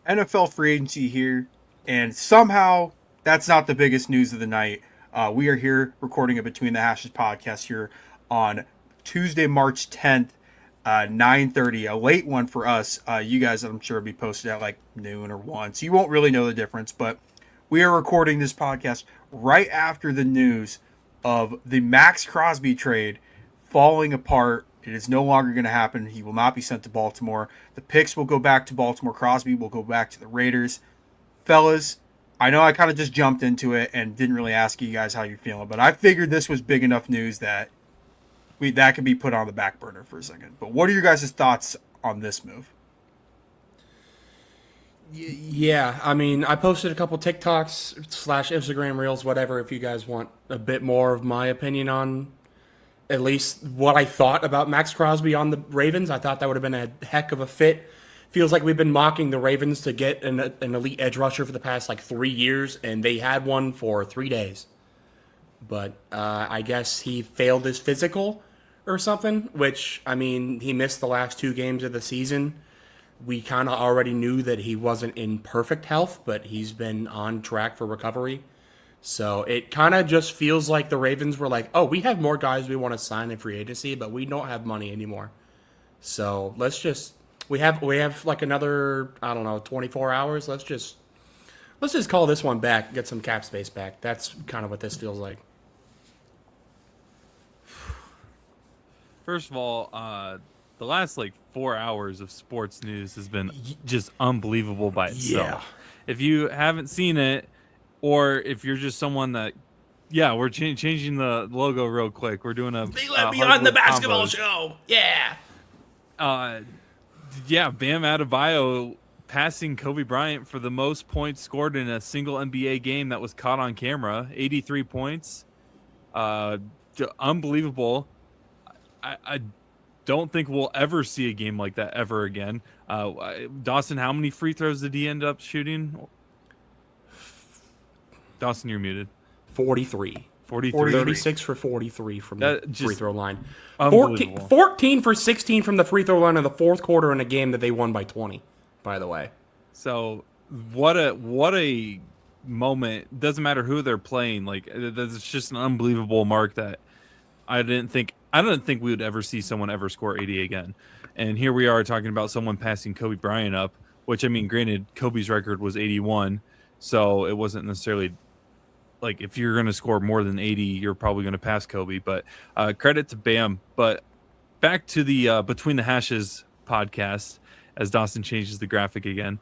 NFL free agency here, and somehow that's not the biggest news of the night. We are here recording a Between the Hashes podcast here on Tuesday, March 10th, 9:30, a late one for us. You guys, I'm sure, will be posted at like noon or 1, so you won't really know the difference, but we are recording this podcast right after the news of the Max Crosby trade falling apart. It is no longer going to happen. He will not be sent to Baltimore. The picks will go back to Baltimore. Crosby will go back to the Raiders. Fellas, I know I kind of just jumped into it and didn't really ask you guys how you're feeling, but I figured this was big enough news that that could be put on the back burner for a second. But what are your guys' thoughts on this move? Yeah, I mean, I posted a couple TikToks slash Instagram reels, whatever, if you guys want a bit more of my opinion on at least what I thought about Max Crosby on the Ravens. I thought that would have been a heck of a fit. Feels like we've been mocking the Ravens to get an elite edge rusher for the past like 3 years, and they had one for 3 days. But I guess he failed his physical or something, which, I mean, he missed the last 2 games of the season. We kind of already knew that he wasn't in perfect health, but he's been on track for recovery. So it kind of just feels like the Ravens were like, oh, we have more guys we want to sign in free agency, but we don't have money anymore. So we have like another, I don't know, 24 hours. Let's just call this one back, get some cap space back. That's kind of what this feels like. First of all, the last like 4 hours of sports news has been just unbelievable by itself. Yeah. If you haven't seen it, or if you're just someone that, yeah, we're changing the logo real quick. We're doing a They let me on the hardwood basketball combos. show. Yeah. Uh, yeah, Bam Adebayo passing Kobe Bryant for the most points scored in a single NBA game that was caught on camera. 83 points. Unbelievable. I don't think we'll ever see a game like that ever again. Dawson, how many free throws did he end up shooting? Dawson, you're muted. 43. 43. 36 for 43 from the free throw line. 14 for 16 from the free throw line in the fourth quarter in a game that they won by 20, by the way. So what a moment. Doesn't matter who they're playing. Like, that's just an unbelievable mark that I didn't think we would ever see someone ever score 80 again. And here we are talking about someone passing Kobe Bryant up, which, I mean, granted, Kobe's record was 81, so it wasn't necessarily like if you're going to score more than 80, you're probably going to pass Kobe. But credit to Bam. But back to the Between the Hashes podcast, as Dawson changes the graphic again.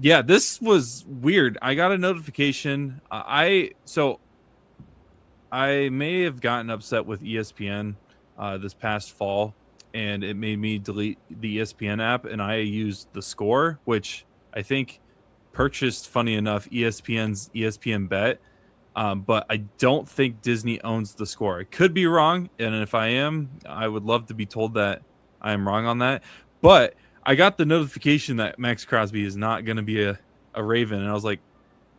Yeah, this was weird. I got a notification. I may have gotten upset with ESPN this past fall, and it made me delete the ESPN app, and I used the Score, which I think purchased, funny enough, ESPN's ESPN Bet. But I don't think Disney owns the Score. I could be wrong, and if I am, I would love to be told that I am wrong on that. But I got the notification that Max Crosby is not going to be a Raven, and I was like,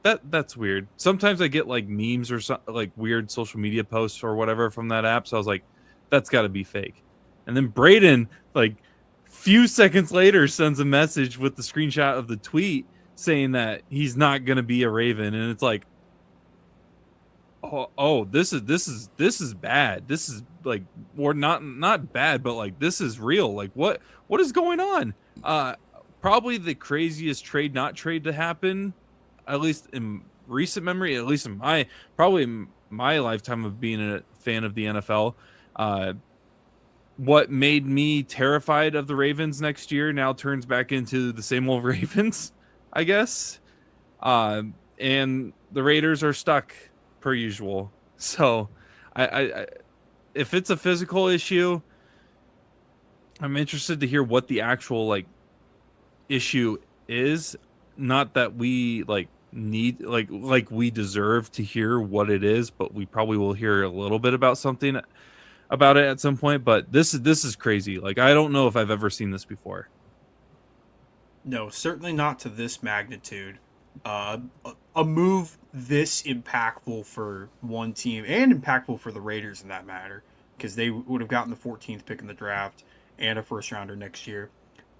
that's weird. Sometimes I get like memes or like weird social media posts or whatever from that app, so I was like, that's got to be fake. And then Braden, like few seconds later, sends a message with the screenshot of the tweet saying that he's not going to be a Raven, and it's like, oh, this is bad. This is like, or not bad, but like this is real. Like what is going on? Probably the craziest trade not trade to happen, at least in recent memory, at least in my lifetime of being a fan of the NFL. What made me terrified of the Ravens next year now turns back into the same old Ravens, I guess. And the Raiders are stuck per usual. So I if it's a physical issue, I'm interested to hear what the actual like issue is. Not that we like need like we deserve to hear what it is, but we probably will hear a little bit about something about it at some point. But this is crazy. Like, I don't know if I've ever seen this before. No, certainly not to this magnitude. A move this impactful for one team and impactful for the Raiders in that matter, because they would have gotten the 14th pick in the draft and a first rounder next year.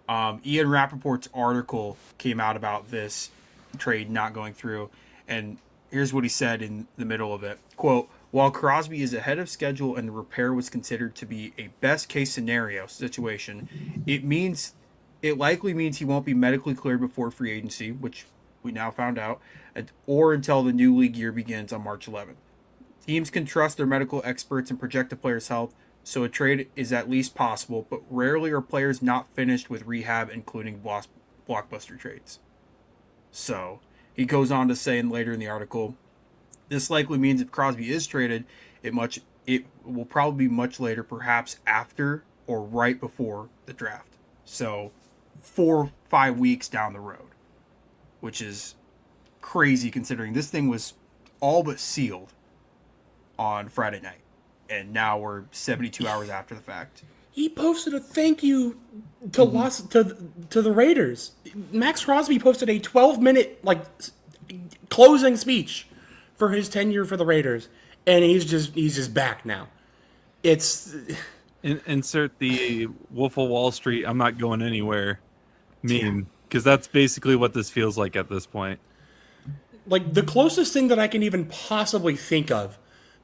Ian Rappaport's article came out about this trade not going through, and here's what he said in the middle of it. Quote, while Crosby is ahead of schedule and the repair was considered to be a best case scenario situation, it likely means he won't be medically cleared before free agency, which we now found out, or until the new league year begins on March 11th. Teams can trust their medical experts and project a player's health, so a trade is at least possible, but rarely are players not finished with rehab, including blockbuster trades. So he goes on to say later in the article, this likely means if Crosby is traded, it will probably be much later, perhaps after or right before the draft. So 4 or 5 weeks down the road, which is crazy considering this thing was all but sealed on Friday night. And now we're 72 hours after the fact. He posted a thank you to to the Raiders. Max Crosby posted a 12-minute closing speech for his tenure for the Raiders, and he's just back now. It's insert the Wolf of Wall Street. I'm not going anywhere. Meme, because that's basically what this feels like at this point. Like the closest thing that I can even possibly think of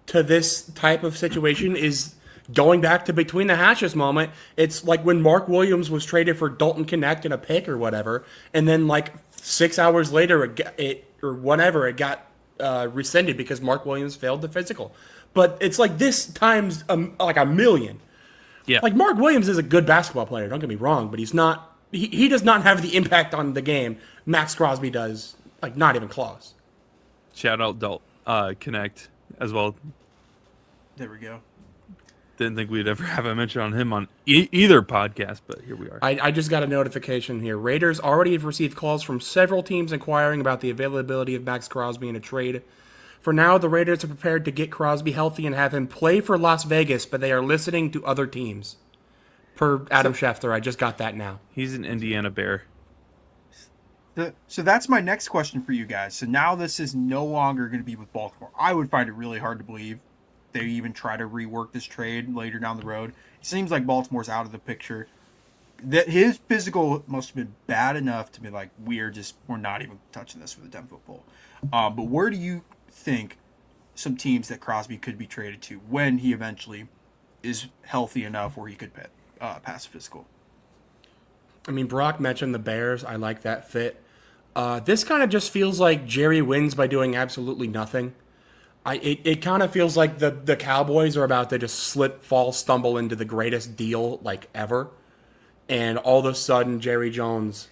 to this type of situation is going back to Between the Hatches moment. It's like when Mark Williams was traded for Dalton Knecht and a pick or whatever, and then 6 hours later it got rescinded because Mark Williams failed the physical. But it's like this times a million. Yeah, like Mark Williams is a good basketball player. Don't get me wrong, but he's not. He does not have the impact on the game Max Crosby does. Not even close. Shout out Knecht as well. There we go. Didn't think we'd ever have a mention on him on either podcast, but here we are. I just got a notification here. Raiders already have received calls from several teams inquiring about the availability of Max Crosby in a trade. For now, the Raiders are prepared to get Crosby healthy and have him play for Las Vegas, but they are listening to other teams. Per Adam Schefter, I just got that now. He's an Indiana Bear. So that's my next question for you guys. So now this is no longer going to be with Baltimore. I would find it really hard to believe they even try to rework this trade later down the road. It seems like Baltimore's out of the picture. That his physical must have been bad enough to be like, we're not even touching this with a 10-foot pole. But where do you think some teams that Crosby could be traded to when he eventually is healthy enough where he could pass physical? I mean, Brock mentioned the Bears. I like that fit. This kind of just feels like Jerry wins by doing absolutely nothing. It kind of feels like the Cowboys are about to just slip, fall, stumble into the greatest deal ever. And all of a sudden, Jerry Jones...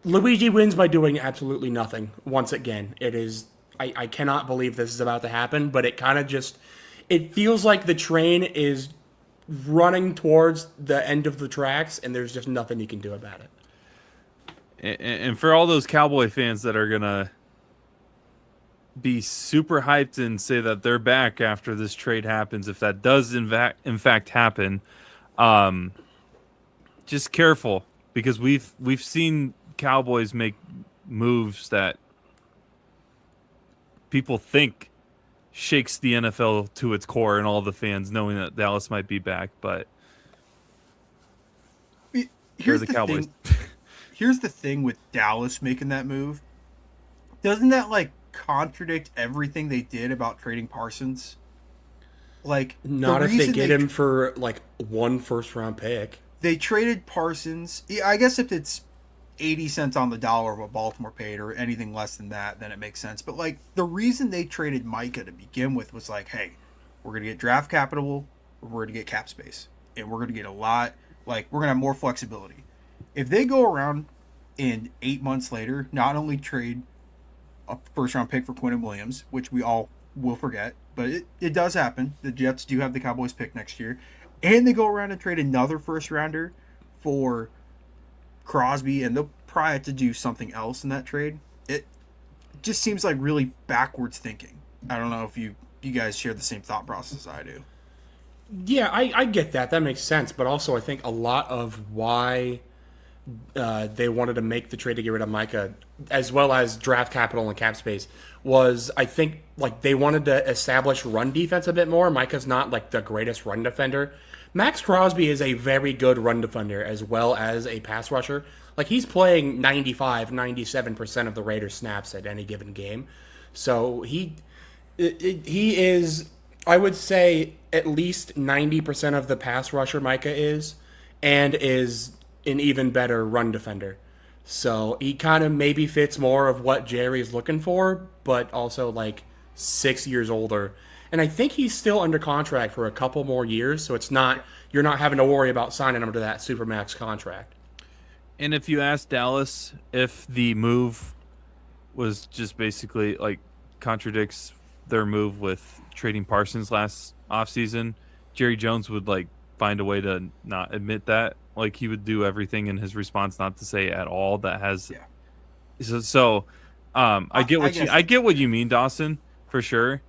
Luigi wins by doing absolutely nothing once again. It is... I cannot believe this is about to happen, but it kind of just... It feels like the train is running towards the end of the tracks, and there's just nothing you can do about it. And for all those Cowboy fans that are going to be super hyped and say that they're back after this trade happens, if that does in fact happen, just careful, because we've seen Cowboys make moves that people think shakes the NFL to its core and all the fans knowing that Dallas might be back, but here's the Cowboys. Here's the thing with Dallas making that move. Doesn't that contradict everything they did about trading Parsons? Not if they get him for one first-round pick. They traded Parsons. I guess if it's 80 cents on the dollar of what Baltimore paid or anything less than that, then it makes sense. But the reason they traded Micah to begin with was hey, we're going to get draft capital, or we're going to get cap space, and we're going to get a lot, we're going to have more flexibility. If they go around and 8 months later, not only trade a first-round pick for Quinnen Williams, which we all will forget, but it does happen. The Jets do have the Cowboys pick next year. And they go around and trade another first-rounder for Crosby, and they'll probably have to do something else in that trade. It just seems like really backwards thinking. I don't know if you guys share the same thought process I do. Yeah, I get that. That makes sense. But also I think a lot of why they wanted to make the trade to get rid of Micah, as well as draft capital and cap space, was I think like they wanted to establish run defense a bit more. Micah's not like the greatest run defender. Max Crosby is a very good run defender as well as a pass rusher. Like he's playing 97% of the Raiders snaps at any given game. So he is, I would say, at least 90% of the pass rusher Micah is, and is an even better run defender. So he kind of maybe fits more of what Jerry's looking for, but also like 6 years older. And I think he's still under contract for a couple more years, so it's not you're not having to worry about signing him to that supermax contract. And if you ask Dallas if the move was just basically like contradicts their move with trading Parsons last offseason, Jerry Jones would like find a way to not admit that. Like he would do everything in his response not to say at all that has. Yeah. I get what you mean, Dawson, for sure.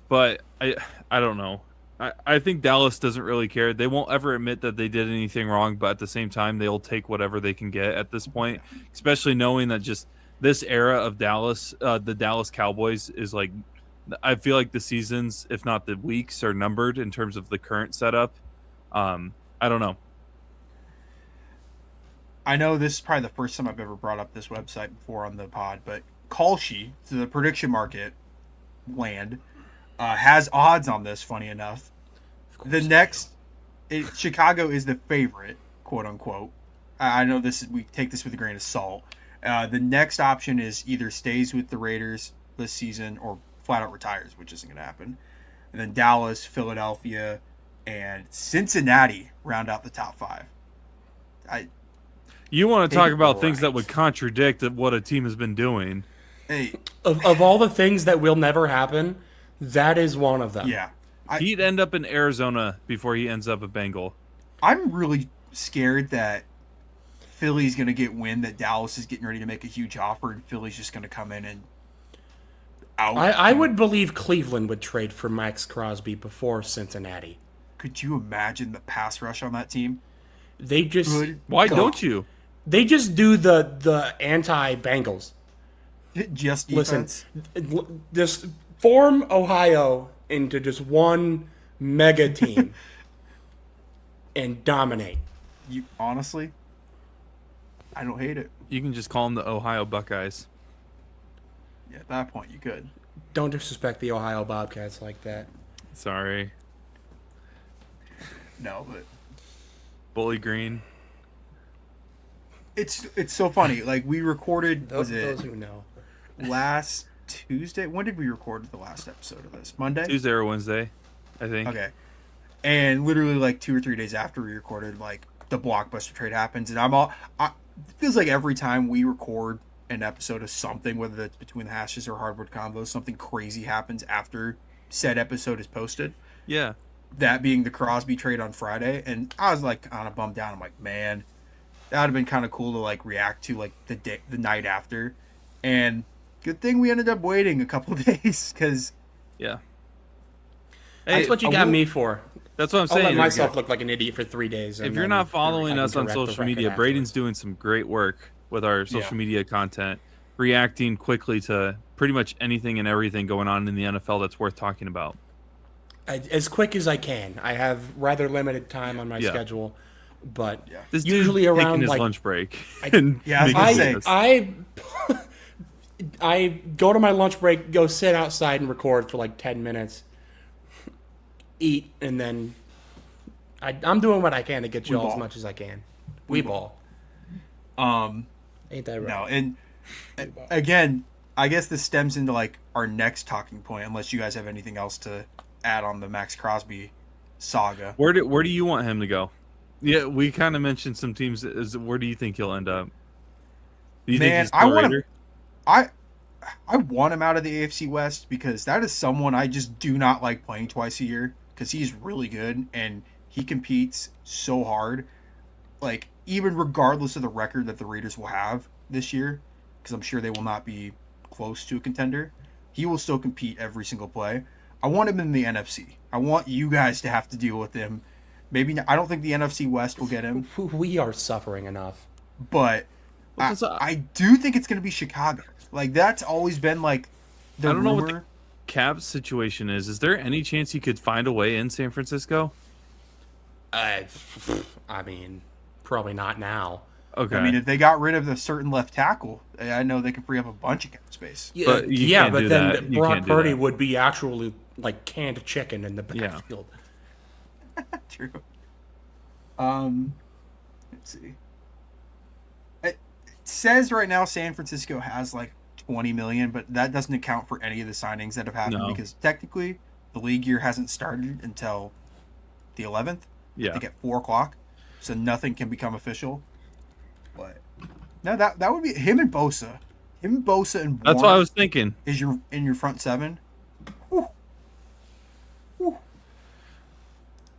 But I don't know. I think Dallas doesn't really care. They won't ever admit that they did anything wrong, but at the same time, they'll take whatever they can get at this point, especially knowing that just this era of Dallas, the Dallas Cowboys is like, I feel like the seasons, if not the weeks, are numbered in terms of the current setup. I don't know. I know this is probably the first time I've ever brought up this website before on the pod, but Kalshi, to the prediction market land, has odds on this, funny enough. Chicago is the favorite, quote unquote. I know we take this with a grain of salt. The next option is either stays with the Raiders this season or flat out retires, which isn't going to happen. And then Dallas, Philadelphia, and Cincinnati round out the top five. You want to talk about things that would contradict what a team has been doing. Hey, of all the things that will never happen, that is one of them. Yeah. He'd end up in Arizona before he ends up a Bengal. I'm really scared that Philly's going to get wind that Dallas is getting ready to make a huge offer, and Philly's just going to come in and out. I would believe Cleveland would trade for Max Crosby before Cincinnati. Could you imagine the pass rush on that team? They just Why don't you? They just do the anti-Bengals. Just defense. Listen, just form Ohio into just one mega team and dominate. You honestly, I don't hate it. You can just call them the Ohio Buckeyes. Yeah, at that point you could. Don't disrespect the Ohio Bobcats like that. Sorry. No, but Bully Green. it's so funny. Like we recorded, Those who know. last Tuesday? When did we record the last episode of this? Monday? Tuesday or Wednesday, I think. Okay. And literally like 2 or 3 days after we recorded, like the blockbuster trade happens, and it feels like every time we record an episode of something, whether it's Between the Hashes or Hardwood Convos, something crazy happens after said episode is posted. Yeah. That being the Crosby trade on Friday, and I was like kind of bummed down. I'm like, man, that would have been kind of cool to like react to like the night after, and good thing we ended up waiting a couple of days because Yeah. That's what you got me for. That's what I'm I'll saying. let myself look like an idiot for 3 days. If you're not following us on social media, Braden's doing some great work with our social media content, reacting quickly to pretty much anything and everything going on in the NFL that's worth talking about. As quick as I can. I have rather limited time on my schedule, but This usually dude's around taking his like lunch break. I go to my lunch break, go sit outside and record for like 10 minutes, eat, and then I'm doing what I can to get y'all as much as I can. We ball. Ain't that right? No, and again, I guess this stems into like our next talking point, unless you guys have anything else to add on the Max Crosby saga. Where do you want him to go? Yeah, we kind of mentioned some teams. Where do you think he'll end up? Do you think he's still a Raider? I want him out of the AFC West because that is someone I just do not like playing twice a year because he's really good and he competes so hard. Like, even regardless of the record that the Raiders will have this year, because I'm sure they will not be close to a contender, he will still compete every single play. I want him in the NFC. I want you guys to have to deal with him Maybe not, I don't think the NFC West will get him, We are suffering enough. but Well, 'cause I do think it's going to be Chicago. Like that's always been like the I don't know what rumor. the cap situation is. Is there any chance he could find a way in San Francisco? I mean, probably not now. Okay. I mean, if they got rid of the certain left tackle, I know they could free up a bunch of cap space. But you yeah, can't but do then that. You Brock can't do Purdy that. would be actually like canned chicken in the Yeah. backfield. True. Let's see. It says right now San Francisco has like 20 million, but that doesn't account for any of the signings that have happened No. because technically the league year hasn't started until the 11th. I Yeah. think at 4 o'clock, so nothing can become official. But no, that would be him and Bosa. Him, Bosa, and That's what Warner I was thinking. is your in your front seven. Whew. Whew.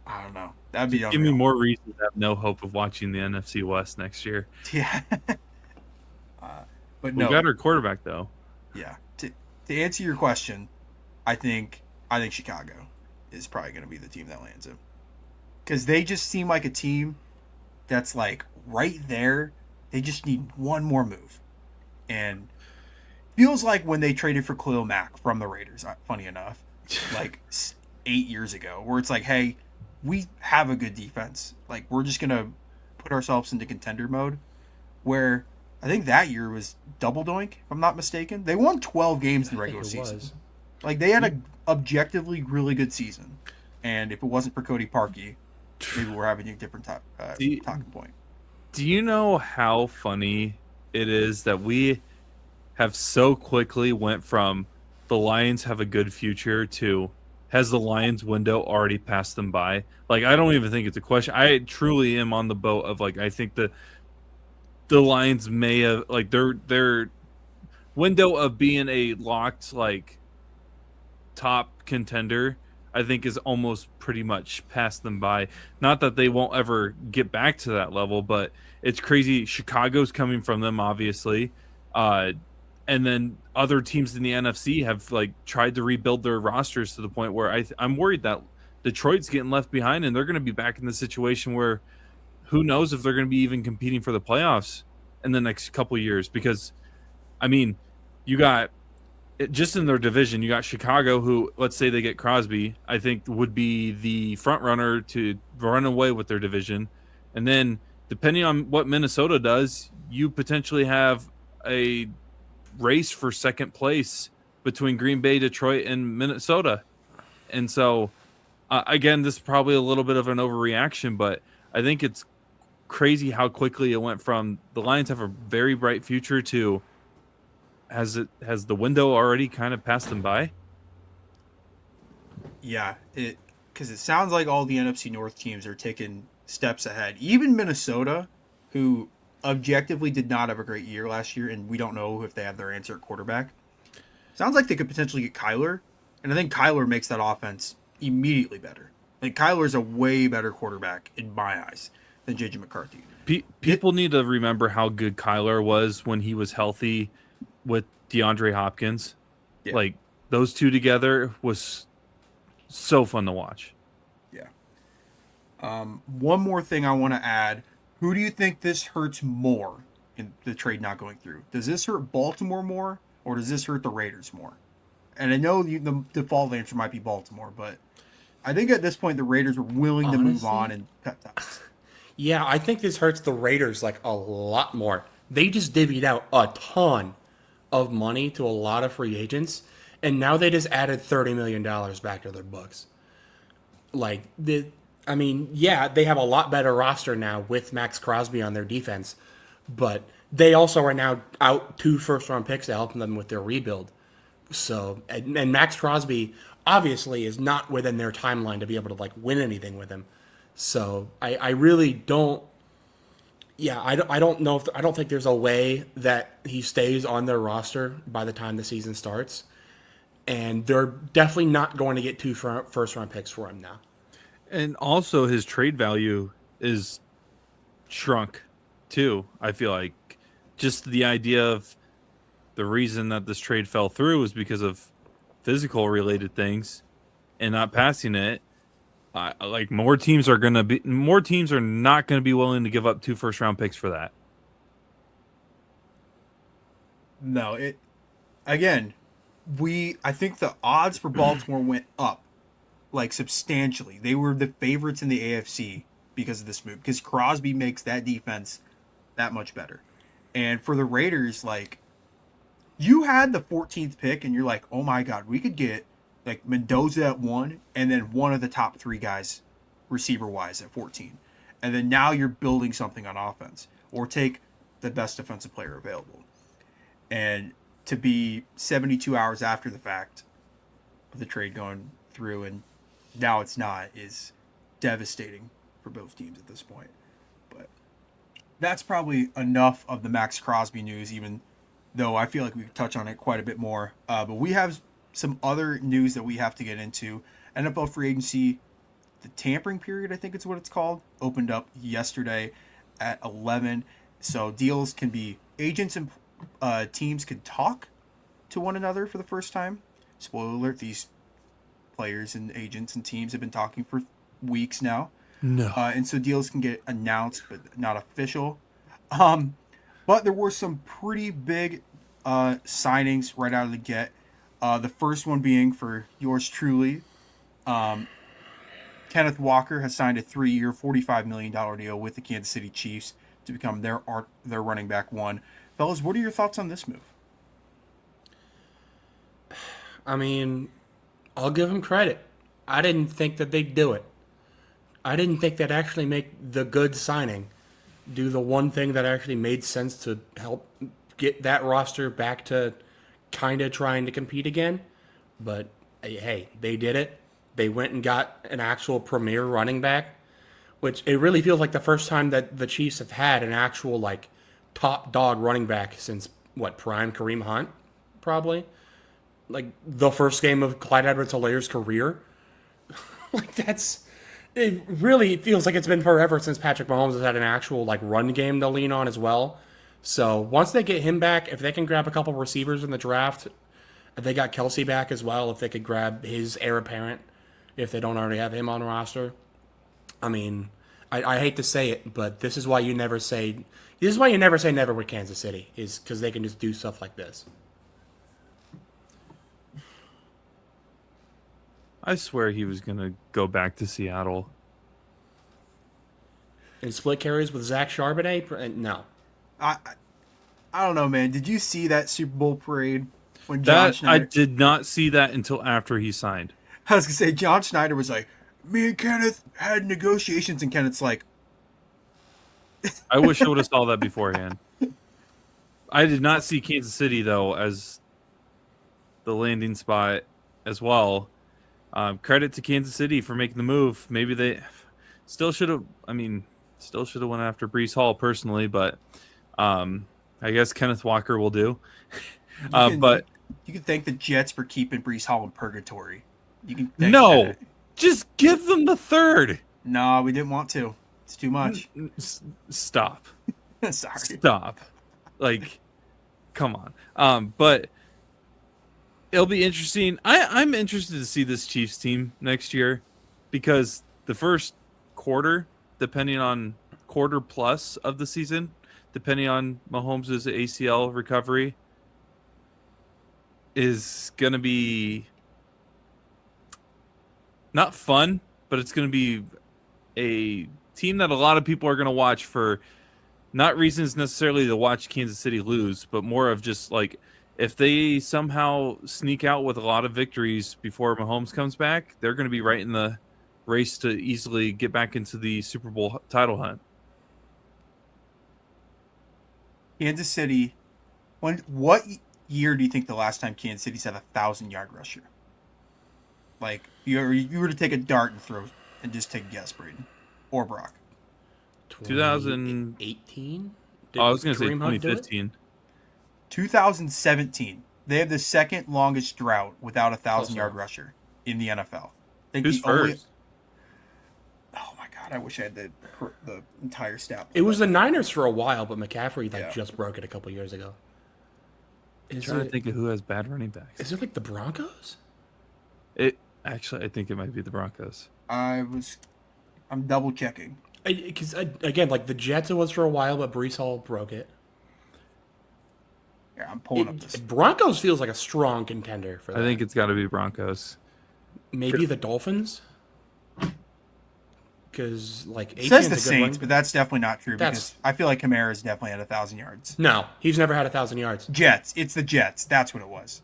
I don't know. That'd be Give me unreal. more reason to have no hope of watching the NFC West next year. Yeah. But We no. got our quarterback though. Yeah. To answer your question, I think Chicago is probably going to be the team that lands him. Because they just seem like a team that's like right there. They just need one more move. And feels like when they traded for Khalil Mack from the Raiders, funny enough, like 8 years ago, where it's like, hey, we have a good defense. Like, we're just going to put ourselves into contender mode. Where I think that year was double doink, if I'm not mistaken. They won 12 games in the regular season. Like, they had a objectively really good season. And if it wasn't for Cody Parkey, maybe we're having a different talking point. Do you know how funny it is that we have so quickly went from the Lions have a good future to has the Lions window already passed them by? Like, I don't even think it's a question. I truly am on the boat of like, I think the Lions may have like their window of being a locked like top contender, I think is almost pretty much passed them by. Not that they won't ever get back to that level, but it's crazy. Chicago's coming from them, obviously. And then other teams in the NFC have like tried to rebuild their rosters to the point where I'm worried that Detroit's getting left behind and they're going to be back in the situation where who knows if they're going to be even competing for the playoffs in the next couple years. Because, I mean, you got just in their division, you got Chicago, who, let's say they get Crosby, I think would be the front runner to run away with their division. And then, depending on what Minnesota does, you potentially have a race for second place between Green Bay, Detroit, and Minnesota. And so, again, this is probably a little bit of an overreaction, but I think it's crazy how quickly it went from the Lions have a very bright future to has the window already kind of passed them by? Yeah, because it sounds like all the NFC North teams are taking steps ahead. Even Minnesota, who objectively did not have a great year last year, and we don't know if they have their answer at quarterback. Sounds like they could potentially get Kyler, and I think Kyler makes that offense immediately better. Like Kyler's a way better quarterback in my eyes than JJ McCarthy. People need to remember how good Kyler was when he was healthy with DeAndre Hopkins. Yeah. Like those two together was so fun to watch. Yeah. One more thing I want to add. Who do you think this hurts more in the trade not going through? Does this hurt Baltimore more, or does this hurt the Raiders more? And I know the default answer might be Baltimore, but I think at this point the Raiders are willing to move on and cut ties. Yeah, I think this hurts the Raiders like a lot more. They just divvied out a ton of money to a lot of free agents, and now they just added $30 million back to their books. Like, they have a lot better roster now with Max Crosby on their defense, but they also are now out 2 first-round picks to help them with their rebuild. So, and Max Crosby obviously is not within their timeline to be able to like win anything with him. So I really don't. Yeah, I don't know if I don't think there's a way that he stays on their roster by the time the season starts, and they're definitely not going to get 2 first-round picks for him now. And also his trade value is shrunk too. I feel like just the idea of the reason that this trade fell through was because of physical related things and not passing it. Like more teams are not gonna be willing to give up 2 first-round picks for that. No, I think the odds for Baltimore went up like substantially. They were the favorites in the AFC because of this move, because Crosby makes that defense that much better. And for the Raiders, like, you had the 14th pick and you're like, oh my God, we could get like Mendoza at 1 and then one of the top 3 guys receiver wise at 14. And then now you're building something on offense, or take the best defensive player available. And to be 72 hours after the fact of the trade going through and now it's not, is devastating for both teams at this point. But that's probably enough of the Max Crosby news, even though I feel like we could touch on it quite a bit more. But we have some other news that we have to get into. NFL free agency, the tampering period, I think it's what it's called, opened up yesterday at 11. So deals can be, agents and teams can talk to one another for the first time. Spoiler alert, these players and agents and teams have been talking for weeks now. No. And so deals can get announced but not official. But there were some pretty big signings right out of the get. The first one being for yours truly. Kenneth Walker has signed a 3-year, $45 million deal with the Kansas City Chiefs to become their running back 1. Fellas, what are your thoughts on this move? I mean, I'll give them credit. I didn't think that they'd do it. I didn't think they'd actually make the good signing, do the one thing that actually made sense to help get that roster back to kind of trying to compete again. But hey, they did it. They went and got an actual premier running back, which it really feels like the first time that the Chiefs have had an actual like top dog running back since prime Kareem Hunt, probably. Like the first game of Clyde Edwards-Hilaire's career. It really feels like it's been forever since Patrick Mahomes has had an actual like run game to lean on as well. So once they get him back, if they can grab a couple receivers in the draft, they got Kelsey back as well. If they could grab his heir apparent, if they don't already have him on the roster. I mean, I hate to say it, but this is why you never say never with Kansas City, is because they can just do stuff like this. I swear he was going to go back to Seattle. And split carries with Zach Charbonnet? No. I don't know, man. Did you see that Super Bowl parade when John I Schneider? did not see that until after he signed. I was gonna say John Schneider was like, me and Kenneth had negotiations, and Kenneth's like, I wish I would have saw that beforehand. I did not see Kansas City, though, as the landing spot as well. Credit to Kansas City for making the move. Maybe they still should have. Went after Breece Hall personally, but I guess Kenneth Walker will do. But you can thank the Jets for keeping Breece Hall in purgatory. You can just give them the third. No, we didn't want to. It's too much. Stop. Sorry. Stop. Like, come on. But it'll be interesting. I'm interested to see this Chiefs team next year, because the first quarter, depending on quarter plus of the season, depending on Mahomes' ACL recovery, is going to be not fun, but it's going to be a team that a lot of people are going to watch for not reasons necessarily to watch Kansas City lose, but more of just like, if they somehow sneak out with a lot of victories before Mahomes comes back, they're going to be right in the race to easily get back into the Super Bowl title hunt. Kansas City. What year do you think the last time Kansas City's had 1,000-yard rusher? Like, you were to take a dart and throw and just take a guess, Braden or Brock. 2018. I was going to say 2015. 2017. They have the second longest drought without a 1,000-yard rusher in the NFL. Who's first? Oh my God! I wish I had the entire stat. It was the Niners for a while, but McCaffrey just broke it a couple years ago. I'm trying to think of who has bad running backs. Is it like the Broncos? I Actually, I think it might be the Broncos. I'm double checking. Because again, like the Jets, it was for a while, but Brees Hall broke it. Yeah, I'm pulling up this. Broncos feels like a strong contender for that. I think it's got to be Broncos. Maybe the Dolphins. Because like It says Etienne's the a good Saints, run- but that's definitely not true That's- because I feel like Kamara's definitely had 1,000 yards. No, he's never had 1,000 yards. Jets. It's the Jets. That's what it was.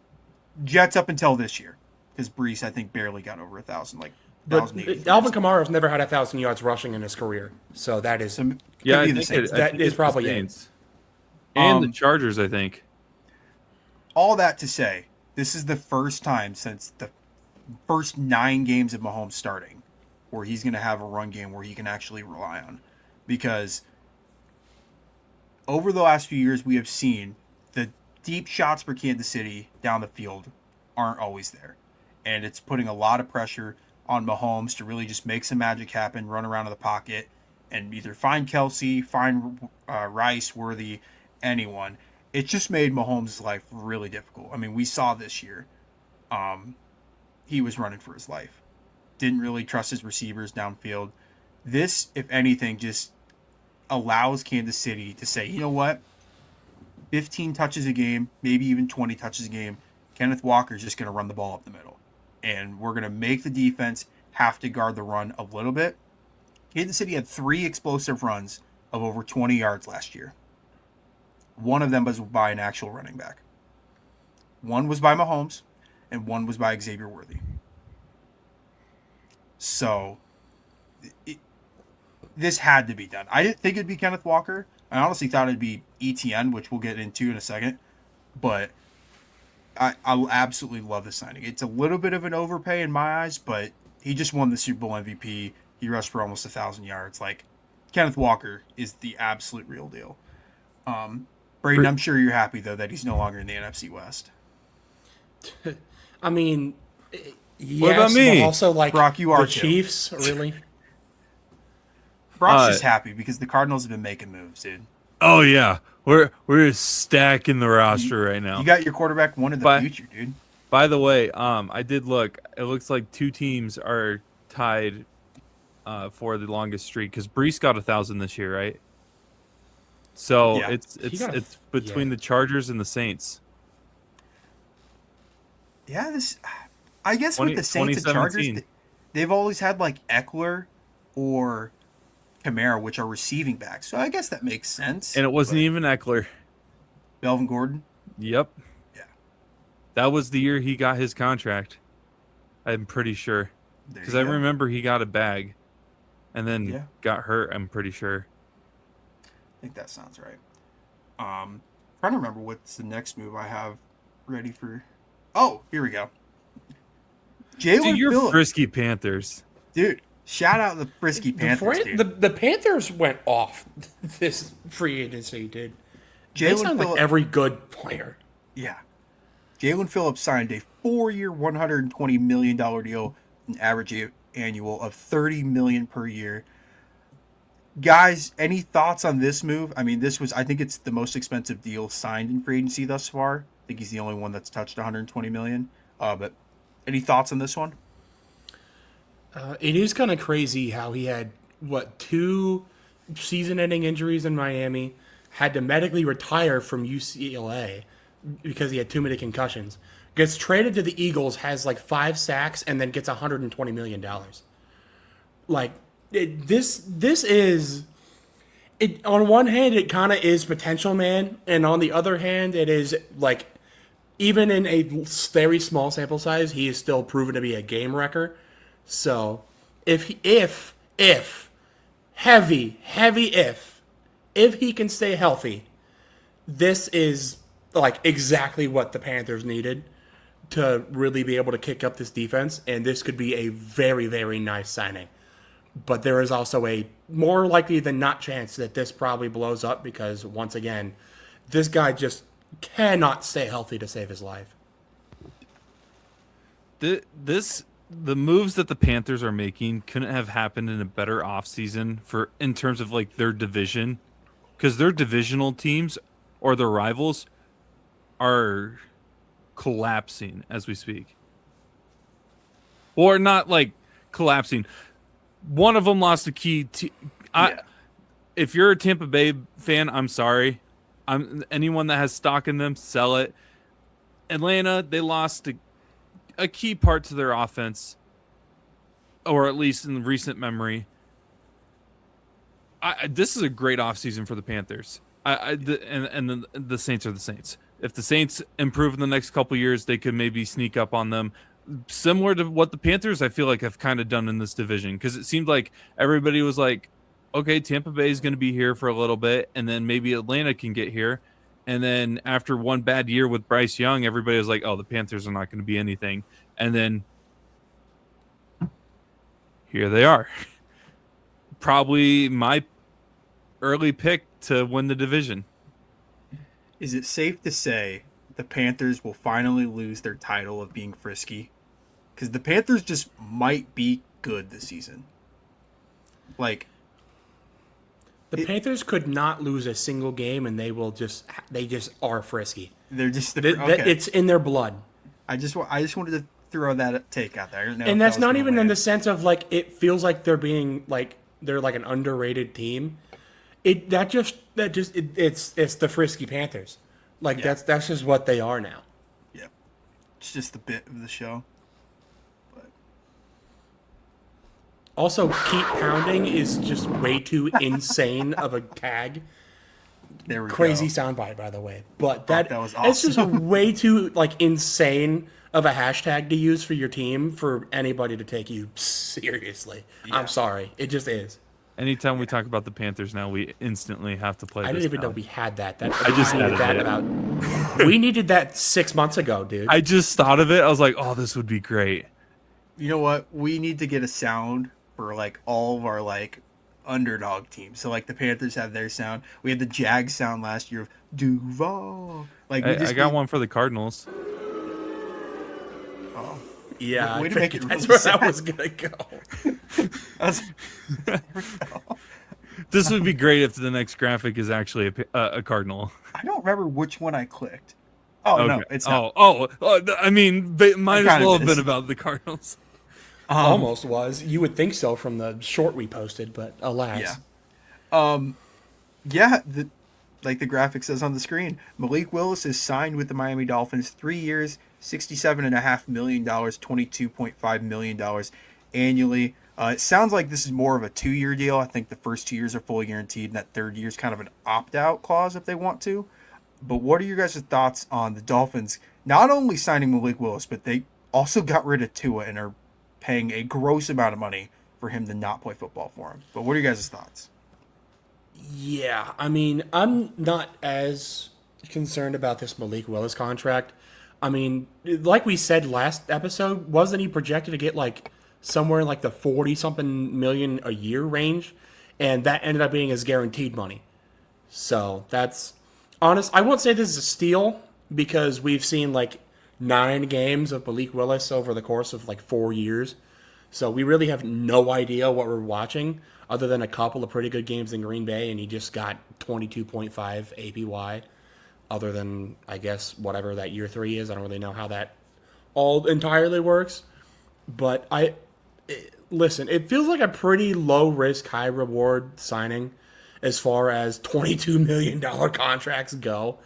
Jets up until this year, because Brees I think barely got over 1,000, like But 1,080. Alvin Kamara's never had 1,000 yards rushing in his career, so that is So, Yeah, I could be the think Saints. I That think is it's the probably it. Saints. And the Um, Chargers, I think. All that to say, this is the first time since the first 9 games of Mahomes starting where he's going to have a run game where he can actually rely on. Because over the last few years, we have seen the deep shots for Kansas City down the field aren't always there. And it's putting a lot of pressure on Mahomes to really just make some magic happen, run around in the pocket, and either find Kelsey, find Rice, Worthy, anyone. It just made Mahomes' life really difficult. I mean, we saw this year. He was running for his life. Didn't really trust his receivers downfield. This, if anything, just allows Kansas City to say, you know what? 15 touches a game, maybe even 20 touches a game. Kenneth Walker's just going to run the ball up the middle. And we're going to make the defense have to guard the run a little bit. Kansas City had 3 explosive runs of over 20 yards last year. One of them was by an actual running back. One was by Mahomes, and one was by Xavier Worthy. So, this had to be done. I didn't think it'd be Kenneth Walker. I honestly thought it'd be Etienne, which we'll get into in a second. But I absolutely love this signing. It's a little bit of an overpay in my eyes, but he just won the Super Bowl MVP. He rushed for almost 1,000 yards. Like, Kenneth Walker is the absolute real deal. Braden, I'm sure you're happy, though, that he's no longer in the NFC West. I mean, yes, What about me? but also like Brock, you are the too. Chiefs, really. Brock's just happy because the Cardinals have been making moves, dude. Oh yeah, we're stacking the roster right now. You got your quarterback one of the But- future, dude. By the way, I did look. It looks like 2 teams are tied for the longest streak because Brees got 1,000 this year, right? So Yeah. it's got a- it's between the Chargers and the Saints. Yeah, I guess with 20 the Saints and Chargers, 2017. they've always had like Eckler or Kamara, which are receiving backs. So I guess that makes sense. And it wasn't but even Eckler. Melvin Gordon. Yep. Yeah. That was the year he got his contract. I'm pretty sure. There Because you I go. remember he got a bag and then Yeah. got hurt, I'm pretty sure. I think that sounds right. Trying to remember what's the next move I have ready for. Oh, here we go. Dude, Jalen you're Phillips, frisky Panthers. dude. Shout out the frisky Panthers, dude. The Panthers went off this free agency, dude. They Jalen sound like Phillips, every good player. yeah. Jalen Phillips signed a 4-year, $120 million deal, an average annual of $30 million per year. Guys, any thoughts on this move? I mean, I think it's the most expensive deal signed in free agency thus far. I think he's the only one that's touched 120 million. But any thoughts on this one? It is kind of crazy how he had, 2 season-ending injuries in Miami, had to medically retire from UCLA because he had too many concussions. Gets traded to the Eagles, has like 5 sacks, and then gets $120 million. Like, this is... on one hand, it kind of is potential, man. And on the other hand, it is like... Even in a very small sample size, he is still proven to be a game wrecker. So, if he can stay healthy, this is like exactly what the Panthers needed to really be able to kick up this defense, and this could be a very, very nice signing. But there is also a more likely than not chance that this probably blows up because, once again, this guy just cannot stay healthy to save his life. The moves that the Panthers are making couldn't have happened in a better offseason in terms of like their division, because their divisional teams or their rivals are collapsing as we speak. or not like collapsing. One of them lost a key. If you're a Tampa Bay fan, I'm sorry. Anyone that has stock in them, sell it. Atlanta, they lost a key part to their offense, or at least in recent memory. This is a great offseason for the Panthers. And the Saints are the Saints. If the Saints improve in the next couple years, they could maybe sneak up on them. Similar to what the Panthers, I feel like, have kind of done in this division. Because it seemed like everybody was like, okay, Tampa Bay is going to be here for a little bit, and then maybe Atlanta can get here. And then after one bad year with Bryce Young, everybody was like, oh, the Panthers are not going to be anything. And then here they are. Probably my early pick to win the division. Is it safe to say the Panthers will finally lose their title of being frisky? Because the Panthers just might be good this season. Like, The Panthers could not lose a single game, and they just are frisky. they're just Okay. It's in their blood. I just wanted to throw that take out there. I didn't know And if that's that was not gonna even in land. the sense of like it feels like they're like an underrated team. It's the frisky Panthers. Like Yeah. that's just what they are now. Yeah, it's just the bit of the show. Also, keep pounding is just way too insane of a tag. There we Crazy go. soundbite, by the way. But that was it's just awesome. way too like insane of a hashtag to use for your team for anybody to take you seriously. Yeah. I'm sorry, it just is. Anytime we talk about the Panthers now, we instantly have to play I this didn't even know down. we had that. I just needed added that it. about. We needed that 6 months ago, dude. I just thought of it. I was like, oh, this would be great. You know what? We need to get a sound for like all of our like underdog teams. So like the Panthers have their sound. We had the Jags sound last year of Duval. Like we I got one for the Cardinals. Oh, yeah, way I to make figured it that's really where I sad. was gonna go. that's, This would be great if the next graphic is actually a Cardinal. I don't remember which one I clicked. Oh no, it's not. I mean, might It as kind of well have is. been about the Cardinals. Almost was. You would think so from the short we posted, but alas. Yeah. Like the graphic says on the screen, Malik Willis is signed with the Miami Dolphins 3 years, $67.5 million, $22.5 million annually. It sounds like this is more of a 2-year deal. I think the first 2 years are fully guaranteed, and that third year is kind of an opt-out clause if they want to. But what are your guys' thoughts on the Dolphins not only signing Malik Willis, but they also got rid of Tua and are paying a gross amount of money for him to not play football for him? But what are your guys' thoughts? Yeah, I mean, I'm not as concerned about this Malik Willis contract. I mean, like we said last episode, wasn't he projected to get like somewhere in like the 40-something million a year range? And that ended up being his guaranteed money. So that's honest. I won't say this is a steal because we've seen like 9 games of Malik Willis over the course of like 4 years. So we really have no idea what we're watching other than a couple of pretty good games in Green Bay, and he just got 22.5 APY. Other than, I guess, whatever that year 3 is. I don't really know how that all entirely works. But listen, it feels like a pretty low risk, high reward signing as far as $22 million contracts go.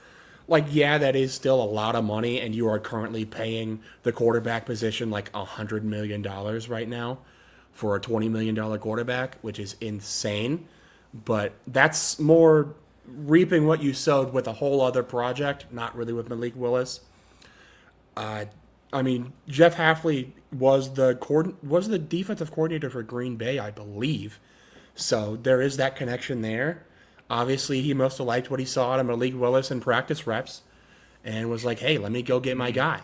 Like, yeah, that is still a lot of money, and you are currently paying the quarterback position like $100 million right now for a $20 million quarterback, which is insane. But that's more reaping what you sowed with a whole other project, not really with Malik Willis. I mean, Jeff Hafley was the defensive coordinator for Green Bay, I believe. So there is that connection there. Obviously, he must have liked what he saw out of Malik Willis in practice reps and was like, hey, let me go get my guy.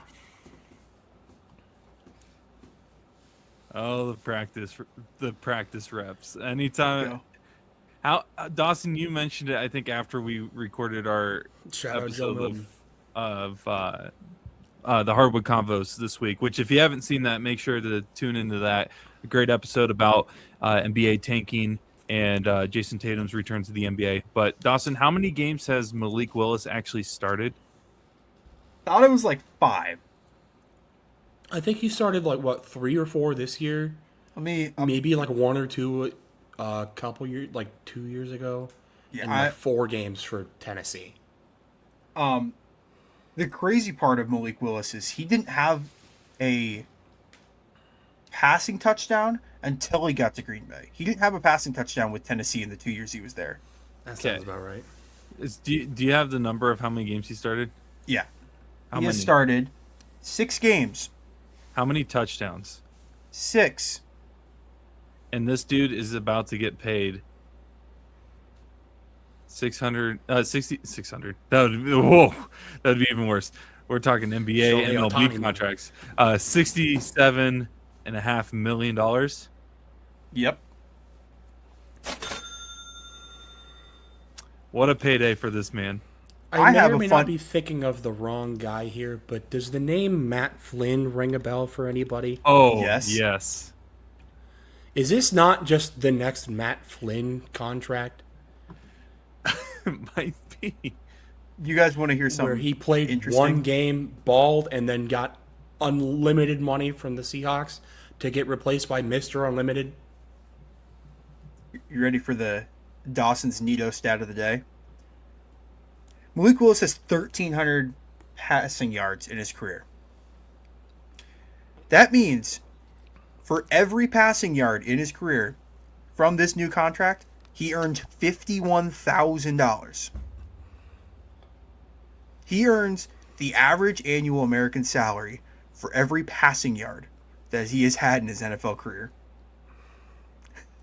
Oh, the practice reps. Anytime. How Dawson, you mentioned it. I think after we recorded our Shout out Joe episode Milton. of the Hardwood Convos this week. Which, if you haven't seen that, make sure to tune into that. A great episode about NBA tanking and Jason Tatum's return to the NBA. But Dawson, how many games has Malik Willis actually started? Thought it was like 5. I think he started like what 3 or 4 this year, Let me. maybe like 1 or 2 a couple years, like 2 years ago, Yeah, and like 4 games for Tennessee. The crazy part of Malik Willis is he didn't have a passing touchdown until he got to Green Bay. He didn't have a passing touchdown with Tennessee in the 2 years he was there. That Okay. sounds about right. Do you have the number of how many games he started? Yeah. How He has many? started 6 games. How many touchdowns? 6. And this dude is about to get paid 600 600. Whoa. That'd be even worse. We're talking NBA Shohei MLB Ohtani contracts. $67.5 million. Yep. What a payday for this man. I may have or a may fun- not be thinking of the wrong guy here, but does the name Matt Flynn ring a bell for anybody? Oh, Yes. yes. Is this not just the next Matt Flynn contract Might be. You guys want to hear something where he played interesting? one game, balled, and then got unlimited money from the Seahawks to get replaced by Mr. Unlimited? You ready for the Dawson's Nito stat of the day? Malik Willis has 1,300 passing yards in his career. That means for every passing yard in his career from this new contract, he earned $51,000. He earns the average annual American salary for every passing yard that he has had in his NFL career.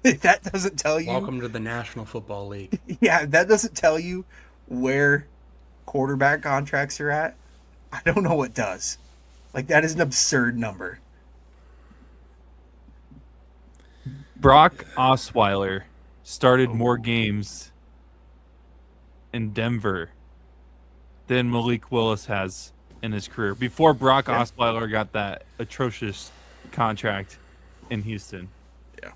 If that doesn't tell you, Welcome to the National Football League. yeah, if that doesn't tell you where quarterback contracts are at, I don't know what does. Like, that is an absurd number. Brock Osweiler started more games in Denver than Malik Willis has in his career before Brock Yeah. Osweiler got that atrocious contract in Houston. Yeah.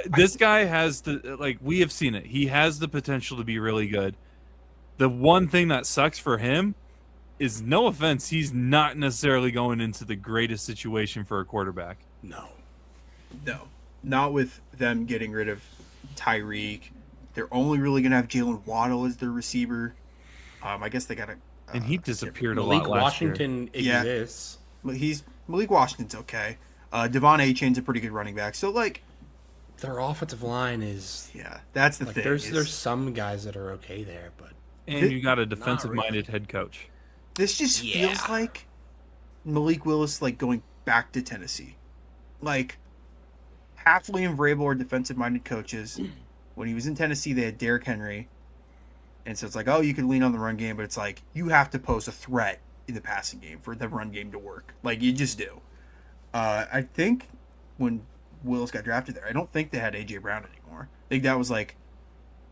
This guy has we have seen it. He has the potential to be really good. The one thing that sucks for him is, no offense, he's not necessarily going into the greatest situation for a quarterback. No. No. Not with them getting rid of Tyreek. They're only really going to have Jalen Waddle as their receiver. I guess they got to... And he disappeared a Malik lot last year. Washington Yeah. exists. Malik Washington's okay. Devon A-Chain's a pretty good running back. So, like, Their offensive line is yeah, that's the like thing. there's is some guys that are okay there, but And you got a defensive-minded head coach. This just feels Yeah. like Malik Willis, like, going back to Tennessee. Like, Hafley and Vrabel are defensive-minded coaches. When he was in Tennessee, they had Derrick Henry. And so it's like, oh, you can lean on the run game, but it's like, you have to pose a threat in the passing game for the run game to work. Like, you just do. I think when Willis got drafted there, I don't think they had A.J. Brown anymore. I think that was, like,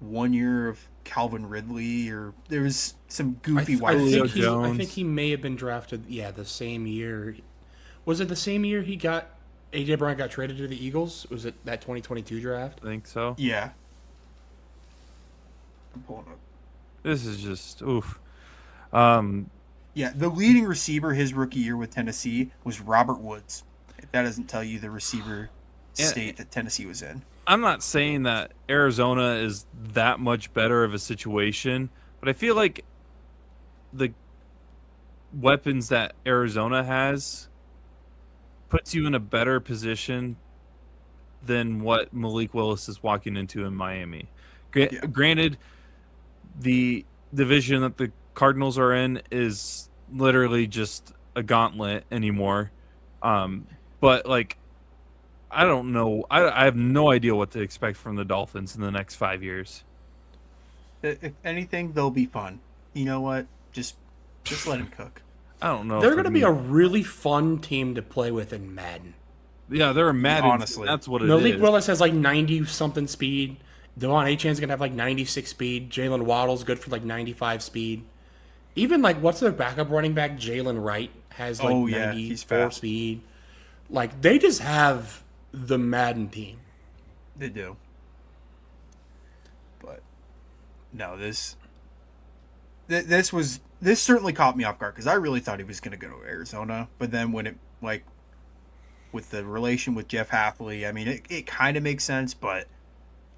1 year of Calvin Ridley, or there was some goofy wide Julio I Jones. think he may have been drafted. Yeah, the same year. Was it the same year he got AJ Brown got traded to the Eagles? Was it that 2022 draft? I think so. Yeah. I'm pulling up. This is just oof. Yeah, the leading receiver his rookie year with Tennessee was Robert Woods. If that doesn't tell you the receiver Yeah. state that Tennessee was in. I'm not saying that Arizona is that much better of a situation, but I feel like the weapons that Arizona has puts you in a better position than what Malik Willis is walking into in Miami. Yeah. Granted, the division that the Cardinals are in is literally just a gauntlet anymore. But like, I don't know. I have no idea what to expect from the Dolphins in the next 5 years. If anything, they'll be fun. You know what? Just let him cook. I don't know. They're if going to be a really fun team to play with in Madden. yeah. They're a mad. Honestly. That's what it is. Malik Willis has like 90 something speed. Devon A-Chain's going to have like 96 speed. Jalen Waddle's good for like 95 speed. Even like what's their backup running back? Jalen Wright has like Oh, yeah, he's 94 fast. speed. Like they just have the Madden team. They do. But no, this this certainly caught me off guard because I really thought he was going to go to Arizona, but then when it like with the relation with Jeff Hafley, I mean it kind of makes sense, but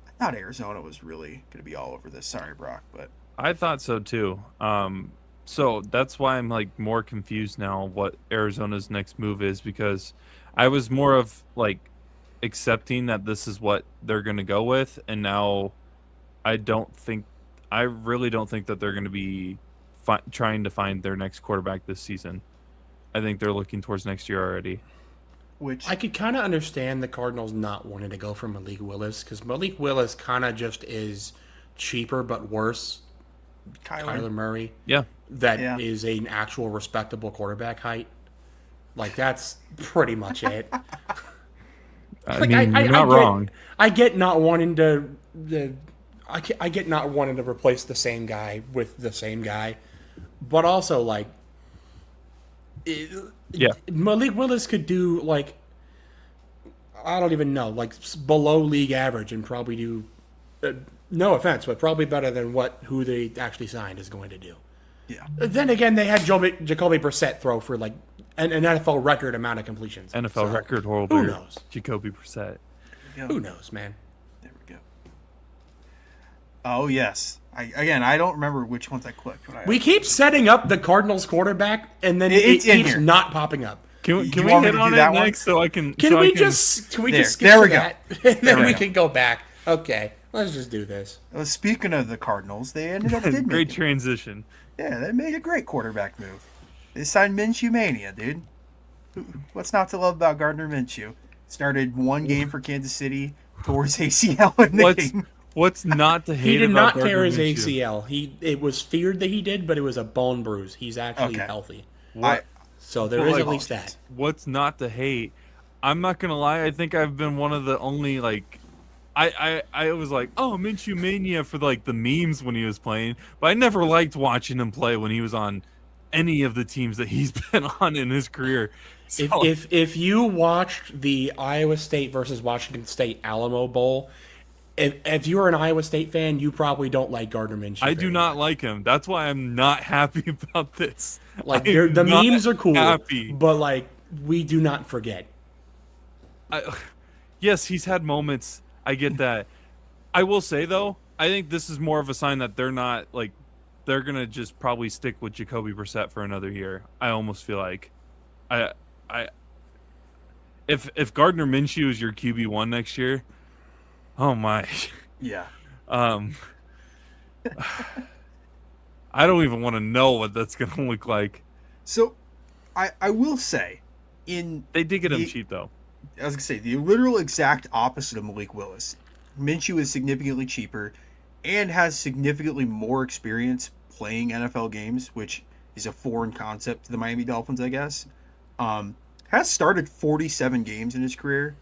I thought Arizona was really going to be all over this. Sorry, Brock, but I thought so too. So that's why I'm like more confused now what Arizona's next move is, because I was more of like accepting that this is what they're going to go with, and now I really don't think that they're going to be trying to find their next quarterback this season. I think they're looking towards next year already. which I could kind of understand the Cardinals not wanting to go for Malik Willis because Malik Willis kind of just is cheaper but worse. Kyler Murray. Yeah. That is an actual respectable quarterback height. Like, that's pretty much it. I mean, you're not wrong. I get not wanting to I get not wanting to replace the same guy with the same guy, but also like, Malik Willis could do like, I don't even know, like below league average and probably do. No offense, but probably better than who they actually signed is going to do. Yeah. Then again, they had Jacoby Brissett throw for like an NFL record amount of completions. NFL record holder. Who knows? Jacoby Brissett. Who knows, man? There we go. Oh yes. I don't remember which ones I clicked. We keep setting up the Cardinals quarterback, and then it keeps here. not popping up. Can we want me hit to on do it that one? next so I can? Can we just skip There we to go. that, and then we we go. can go back? Okay, let's just do this. Well, speaking of the Cardinals, they ended up did Great make it. transition. Yeah, they made a great quarterback move. They signed Minshew Mania, dude. What's not to love about Gardner Minshew? Started one game for Kansas City, tore his ACL in the game. What's not to hate He did about not tear Gardner his Minshew? ACL. It was feared that he did, but it was a bone bruise. He's actually Okay. healthy, so there Well, is like, at least that. What's not to hate? I'm not gonna lie. I think I've been one of the only like. I was like, oh, Minshew Mania for like the memes when he was playing, but I never liked watching him play when he was on any of the teams that he's been on in his career. So, If you watched the Iowa State versus Washington State Alamo Bowl, if you're an Iowa State fan, you probably don't like Gardner Minshew. I do very not much. like him. That's why I'm not happy about this. Like I'm the not memes are cool, happy. but like we do not forget. Yes, he's had moments. I get that. I will say though, I think this is more of a sign that they're not like they're gonna just probably stick with Jacoby Brissett for another year. I almost feel like, if Gardner Minshew is your QB1 next year, oh my, Yeah. I don't even want to know what that's gonna look like. So, I will say, They did get him cheap though. I was gonna say the literal exact opposite of Malik Willis. Minshew is significantly cheaper and has significantly more experience playing NFL games, which is a foreign concept to the Miami Dolphins, I guess. Has started 47 games in his career.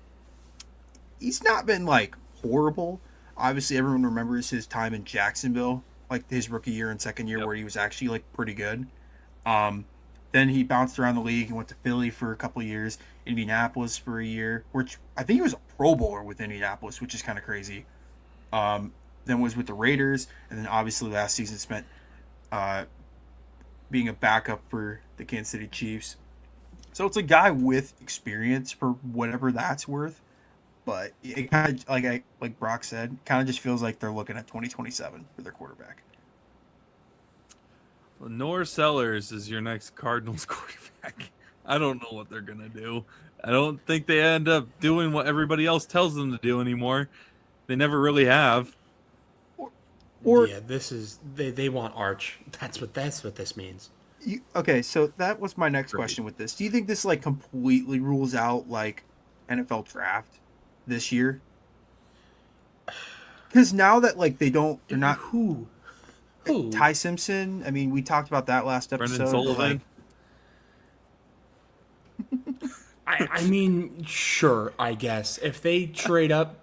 He's not been like horrible. Obviously, everyone remembers his time in Jacksonville, like his rookie year and second year, where he was actually like pretty good. Then he bounced around the league and went to Philly for a couple of years, Indianapolis for a year, which I think he was a Pro Bowler with Indianapolis, which is kind of crazy. Then was with the Raiders, and then obviously last season spent being a backup for the Kansas City Chiefs. So it's a guy with experience for whatever that's worth, but it kind of like Brock said, kind of just feels like they're looking at 2027 for their quarterback. Lenore Sellers is your next Cardinals quarterback. I don't know what they're gonna do. I don't think they end up doing what everybody else tells them to do anymore. They never really have. Or yeah, this is they want Arch. That's what this means. Okay, so that was my next question with this. Do you think this like completely rules out like NFL draft this year? Because now that like they're not Who? Ty Simpson. I mean, we talked about that last episode. Brendan Sullivan. I mean, sure, I guess if they trade up,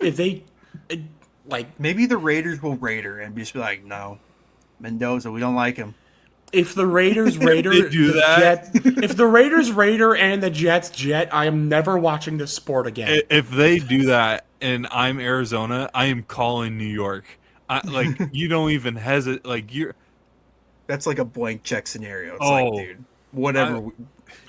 if they like, Maybe the Raiders will Raider and just be like, no, Mendoza, we don't like him. if the Raiders Raider They do the that? if the Raiders Raider and the Jets Jet, I am never watching this sport again. If they do that and I'm Arizona, I am calling New York. Like you don't even hesitate. Like That's like a blank check scenario. It's like, Oh. dude, whatever.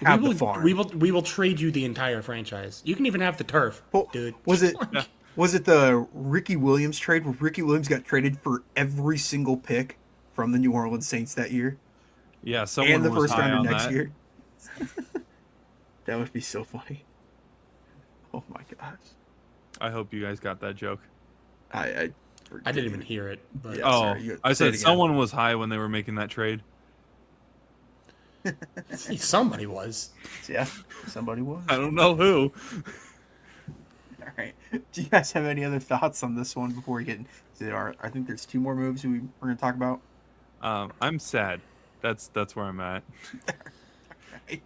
Have the farm. we will trade you the entire franchise. You can even have the turf, Well, dude. Was it the Ricky Williams trade where Ricky Williams got traded for every single pick from the New Orleans Saints that year Yeah, someone and the was first high rounder on next that. year? That would be so funny. Oh my gosh. I hope you guys got that joke. I didn't even hear it. But Yeah. Oh, sorry, you- I say it said again. someone was high when they were making that trade. somebody was. Yeah, somebody was. I don't know who. All right. Do you guys have any other thoughts on this one before we get into our? I think there's 2 more moves we're going to talk about. I'm sad. That's where I'm at. Right.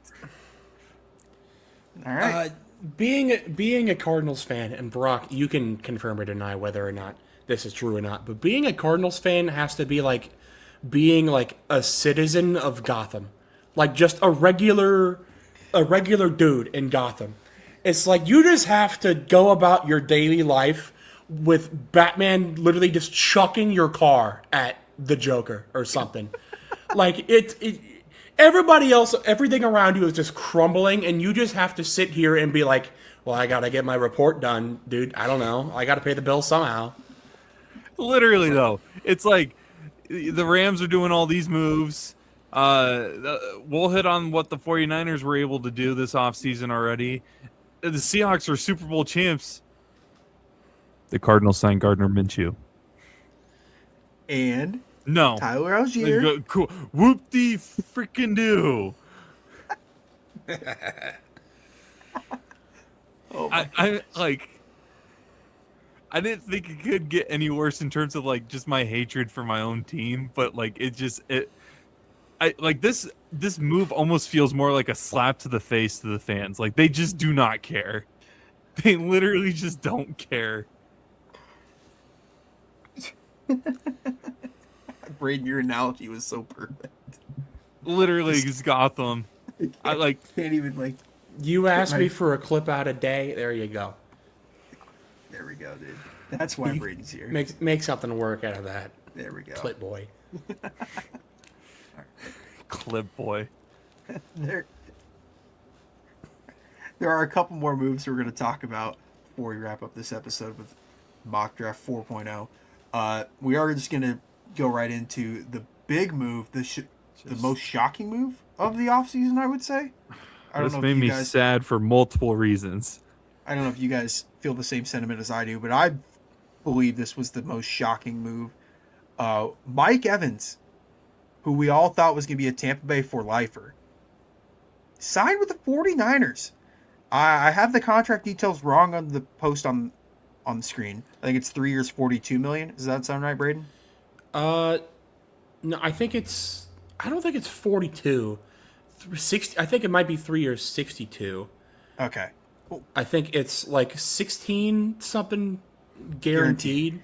All right. Being a Cardinals fan, and Brock, you can confirm or deny whether or not this is true or not, but being a Cardinals fan has to be like being like a citizen of Gotham, like just a regular dude in Gotham. It's like you just have to go about your daily life with Batman literally just chucking your car at the Joker or something. Like everybody else, everything around you is just crumbling, and you just have to sit here and be like, well, I gotta get my report done, dude. I don't know. I gotta pay the bill somehow. Literally, though, it's like the Rams are doing all these moves. We'll hit on what the 49ers were able to do this offseason already. The Seahawks are Super Bowl champs. The Cardinals signed Gardner Minshew. And No. Tyler Algier. Cool. Whoop-de-freaking-do. Oh my I didn't think it could get any worse in terms of like just my hatred for my own team, but like this move almost feels more like a slap to the face to the fans. Like they just do not care. They literally just don't care. Braden, your analogy was so perfect. Literally, it's Gotham. I like. Can't even like. You asked me for a clip out a day. There you go. There we go, dude. That's why Braden's here. Make something work out of that, There we go. Clip boy. Clip boy. There are a couple more moves we're going to talk about before we wrap up this episode with Mock Draft 4.0. We are just going to go right into the big move, the most shocking move of the offseason, I would say. This made me sad for multiple reasons. I don't know if you guys feel the same sentiment as I do, but I believe this was the most shocking move. Mike Evans, who we all thought was going to be a Tampa Bay for lifer, signed with the 49ers. I have the contract details wrong on the post on the screen. I think it's 3 years, $42 million. Does that sound right, Braden? No, I don't think it's 42. 60. I think it might be 3 years, 62. Okay. I think it's like 16 something guaranteed.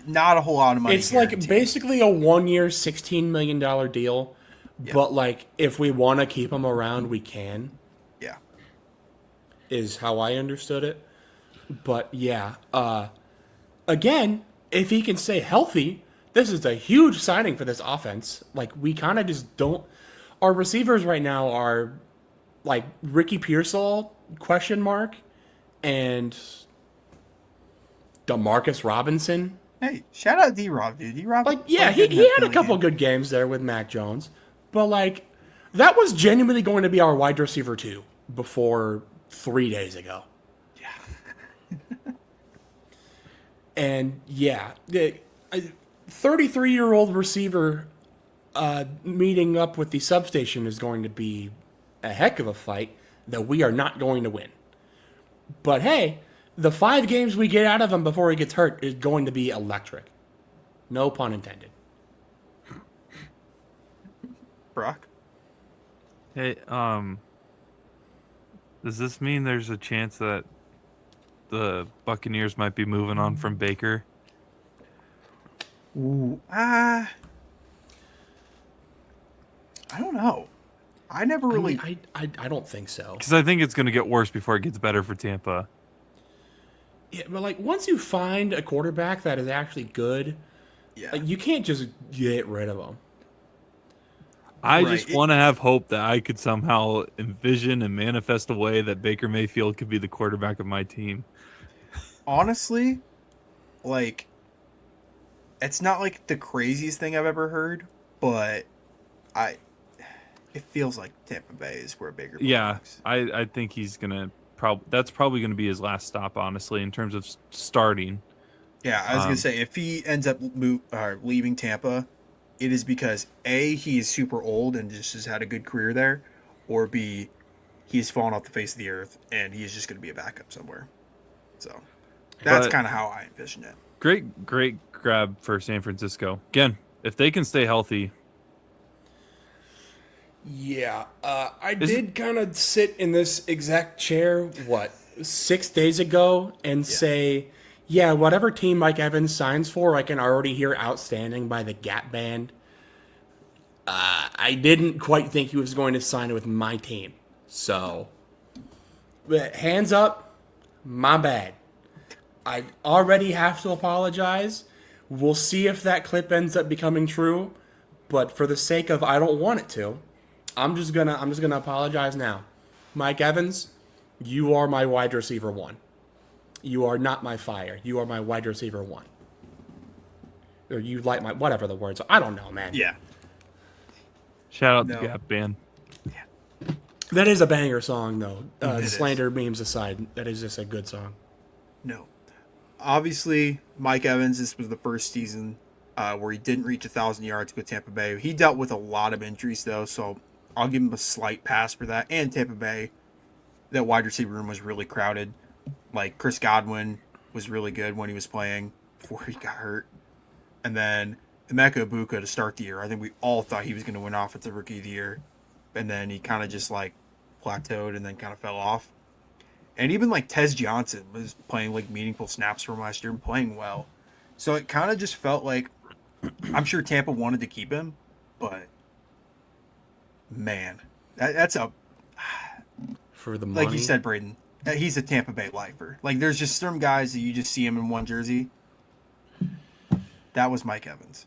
Not a whole lot of money. It's like guaranteed. basically a 1 year, $16 million deal. Yeah. But like, if we want to keep him around, we can. Yeah. Is how I understood it. But yeah, again, if he can stay healthy, this is a huge signing for this offense. Like, we kind of just don't. Our receivers right now are like Ricky Pearsall ? And Demarcus Robinson. Hey, shout out D-Rob, dude. D-Rob. Like, yeah, he had a couple good games there with Mac Jones. But like, that was genuinely going to be our wide receiver 2 before 3 days ago. And yeah, the 33-year-old receiver meeting up with the substation is going to be a heck of a fight that we are not going to win. But hey, the 5 games we get out of him before he gets hurt is going to be electric. No pun intended. Brock. Hey, does this mean there's a chance that the Buccaneers might be moving on from Baker? Ooh, I don't know. I never really. I don't think so. Because I think it's going to get worse before it gets better for Tampa. Yeah, but like, once you find a quarterback that is actually good, Yeah. like, you can't just get rid of him. I Right. just want to have hope that I could somehow envision and manifest a way that Baker Mayfield could be the quarterback of my team. Honestly, like, it's not like the craziest thing I've ever heard, but I it feels like Tampa Bay is where Baker Yeah, belongs. I think he's gonna that's probably gonna be his last stop, honestly, in terms of starting. Yeah, I was gonna say if he ends up leaving Tampa, it is because A, he is super old and just has had a good career there, or B, he's fallen off the face of the earth and he's just gonna be a backup somewhere. So that's But kind of how I envision it. great grab for San Francisco. Again, if they can stay healthy, Yeah, I Is- did kind of sit in this exact chair, 6 days ago, and say, yeah, whatever team Mike Evans signs for, I can already hear Outstanding by the Gap Band. I didn't quite think he was going to sign it with my team. So, but hands up, my bad. I already have to apologize. We'll see if that clip ends up becoming true, but for the sake of I don't want it to, I'm just gonna apologize now. Mike Evans, you are my wide receiver one. You are not my fire. You are my wide receiver one. Or you like my whatever the words are. I don't know, man. Yeah. shout out No. the Gap Band. That is a banger song though. It is. Slander memes aside, that is just a good song. No. Obviously, Mike Evans, this was the first season where he didn't reach 1,000 yards with Tampa Bay. He dealt with a lot of injuries, though, so I'll give him a slight pass for that. And Tampa Bay, that wide receiver room was really crowded. Like, Chris Godwin was really good when he was playing before he got hurt. And then Emeka Ibuka to start the year. I think we all thought he was going to win Offensive Rookie of the Year. And then he kind of just, like, plateaued and then kind of fell off. And even like Tez Johnson was playing like meaningful snaps from last year and playing well. So it kind of just felt like I'm sure Tampa wanted to keep him, but man, that's a For the money. like you said, Braden. He's a Tampa Bay lifer. Like there's just some guys that you just see him in one jersey. That was Mike Evans.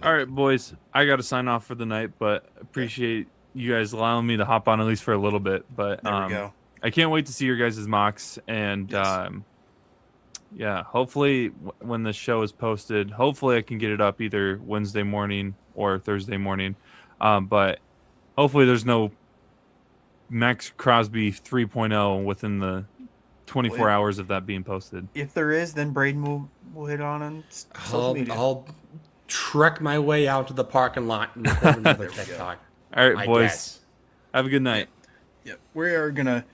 All right, boys, I got to sign off for the night, but appreciate you guys allowing me to hop on at least for a little bit. But There we go. I can't wait to see your guys' mocks, and Yes. yeah, hopefully when the show is posted, hopefully I can get it up either Wednesday morning or Thursday morning. But hopefully there's no Max Crosby 3.0 within the 24 Well, hours of that being posted. If there is, then Braden will hit on social media. I'll trek my way out to the parking lot and record another There we go. TikTok. All right, I boys, guess. have a good night. Yep. We are gonna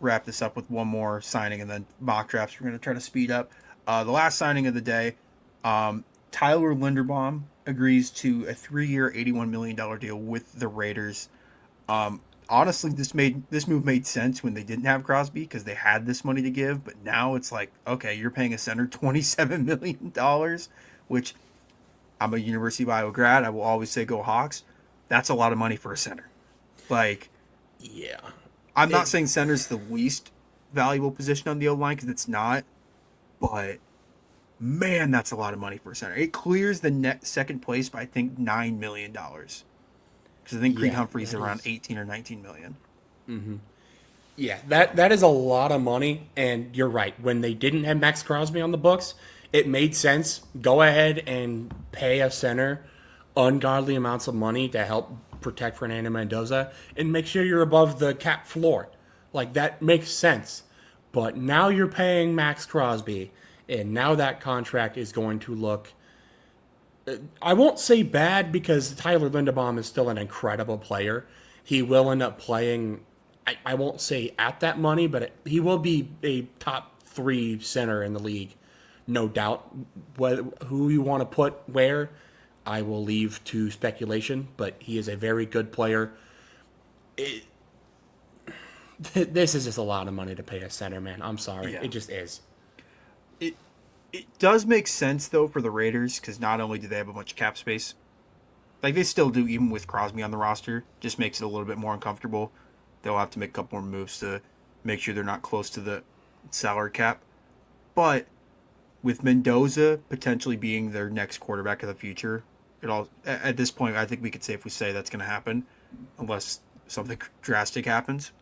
wrap this up with one more signing and then mock drafts. We're gonna try to speed up. The last signing of the day, Tyler Linderbaum agrees to a 3-year, $81 million deal with the Raiders. Honestly, this move made sense when they didn't have Crosby because they had this money to give. But now it's like, okay, you're paying a center $27 million, which I'm a University of Iowa grad. I will always say go Hawks. That's a lot of money for a center. Like, Yeah. I'm not saying center's the least valuable position on the O-line because it's not, but man, that's a lot of money for a center. It clears the second place by I think $9 million because I think Creed Yeah, Humphrey's that around is- 18 or 19 million. Yeah, that is a lot of money, and you're right. When they didn't have Max Crosby on the books, it made sense. Go ahead and pay a center ungodly amounts of money to help protect Fernando Mendoza and make sure you're above the cap floor. Like, that makes sense. But now you're paying Max Crosby, and now that contract is going to look, I won't say bad because Tyler Linderbaum is still an incredible player. He will end up playing, I won't say at that money, but he will be a top 3 center in the league, no doubt. Who you want to put where, I will leave to speculation, but he is a very good player. This is just a lot of money to pay a center, man. I'm sorry. Yeah. It just is. It does make sense though for the Raiders because not only do they have a bunch of cap space, like they still do even with Crosby on the roster, just makes it a little bit more uncomfortable. They'll have to make a couple more moves to make sure they're not close to the salary cap. But with Mendoza potentially being their next quarterback of the future, it all at this point. I think we could safely say that's going to happen, unless something drastic happens.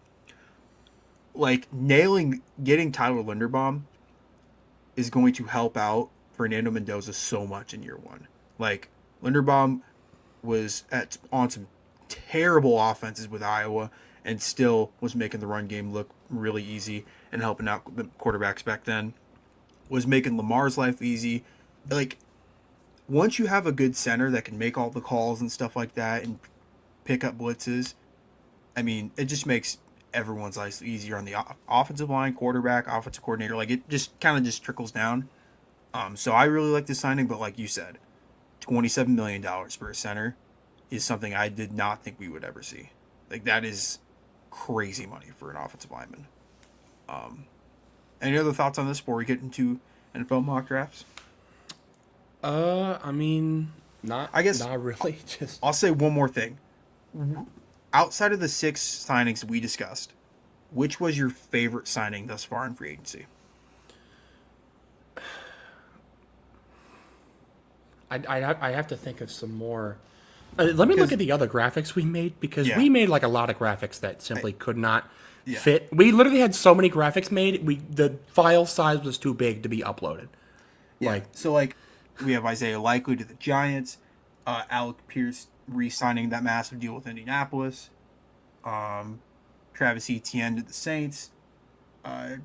Like getting Tyler Linderbaum is going to help out Fernando Mendoza so much in year one. Like Linderbaum was on some terrible offenses with Iowa and still was making the run game look really easy and helping out the quarterbacks back then. Was making Lamar's life easy. Like once you have a good center that can make all the calls and stuff like that and pick up blitzes, I mean, it just makes everyone's life easier on the offensive line, quarterback, offensive coordinator. Like it just kind of just trickles down. So I really like this signing, but like you said, $27 million for a center is something I did not think we would ever see. Like that is crazy money for an offensive lineman. Any other thoughts on this before we get into NFL mock drafts? I mean, I guess not really. Just I'll say one more thing. Outside of the 6 signings we discussed, which was your favorite signing thus far in free agency? I have to think of some more. Let me look at the other graphics we made, because Yeah. we made like a lot of graphics that simply could not Yeah. fit. We literally had so many graphics made. The file size was too big to be uploaded. So we have Isaiah Likely to the Giants, Alec Pierce re-signing that massive deal with Indianapolis, Travis Etienne to the Saints, Odafe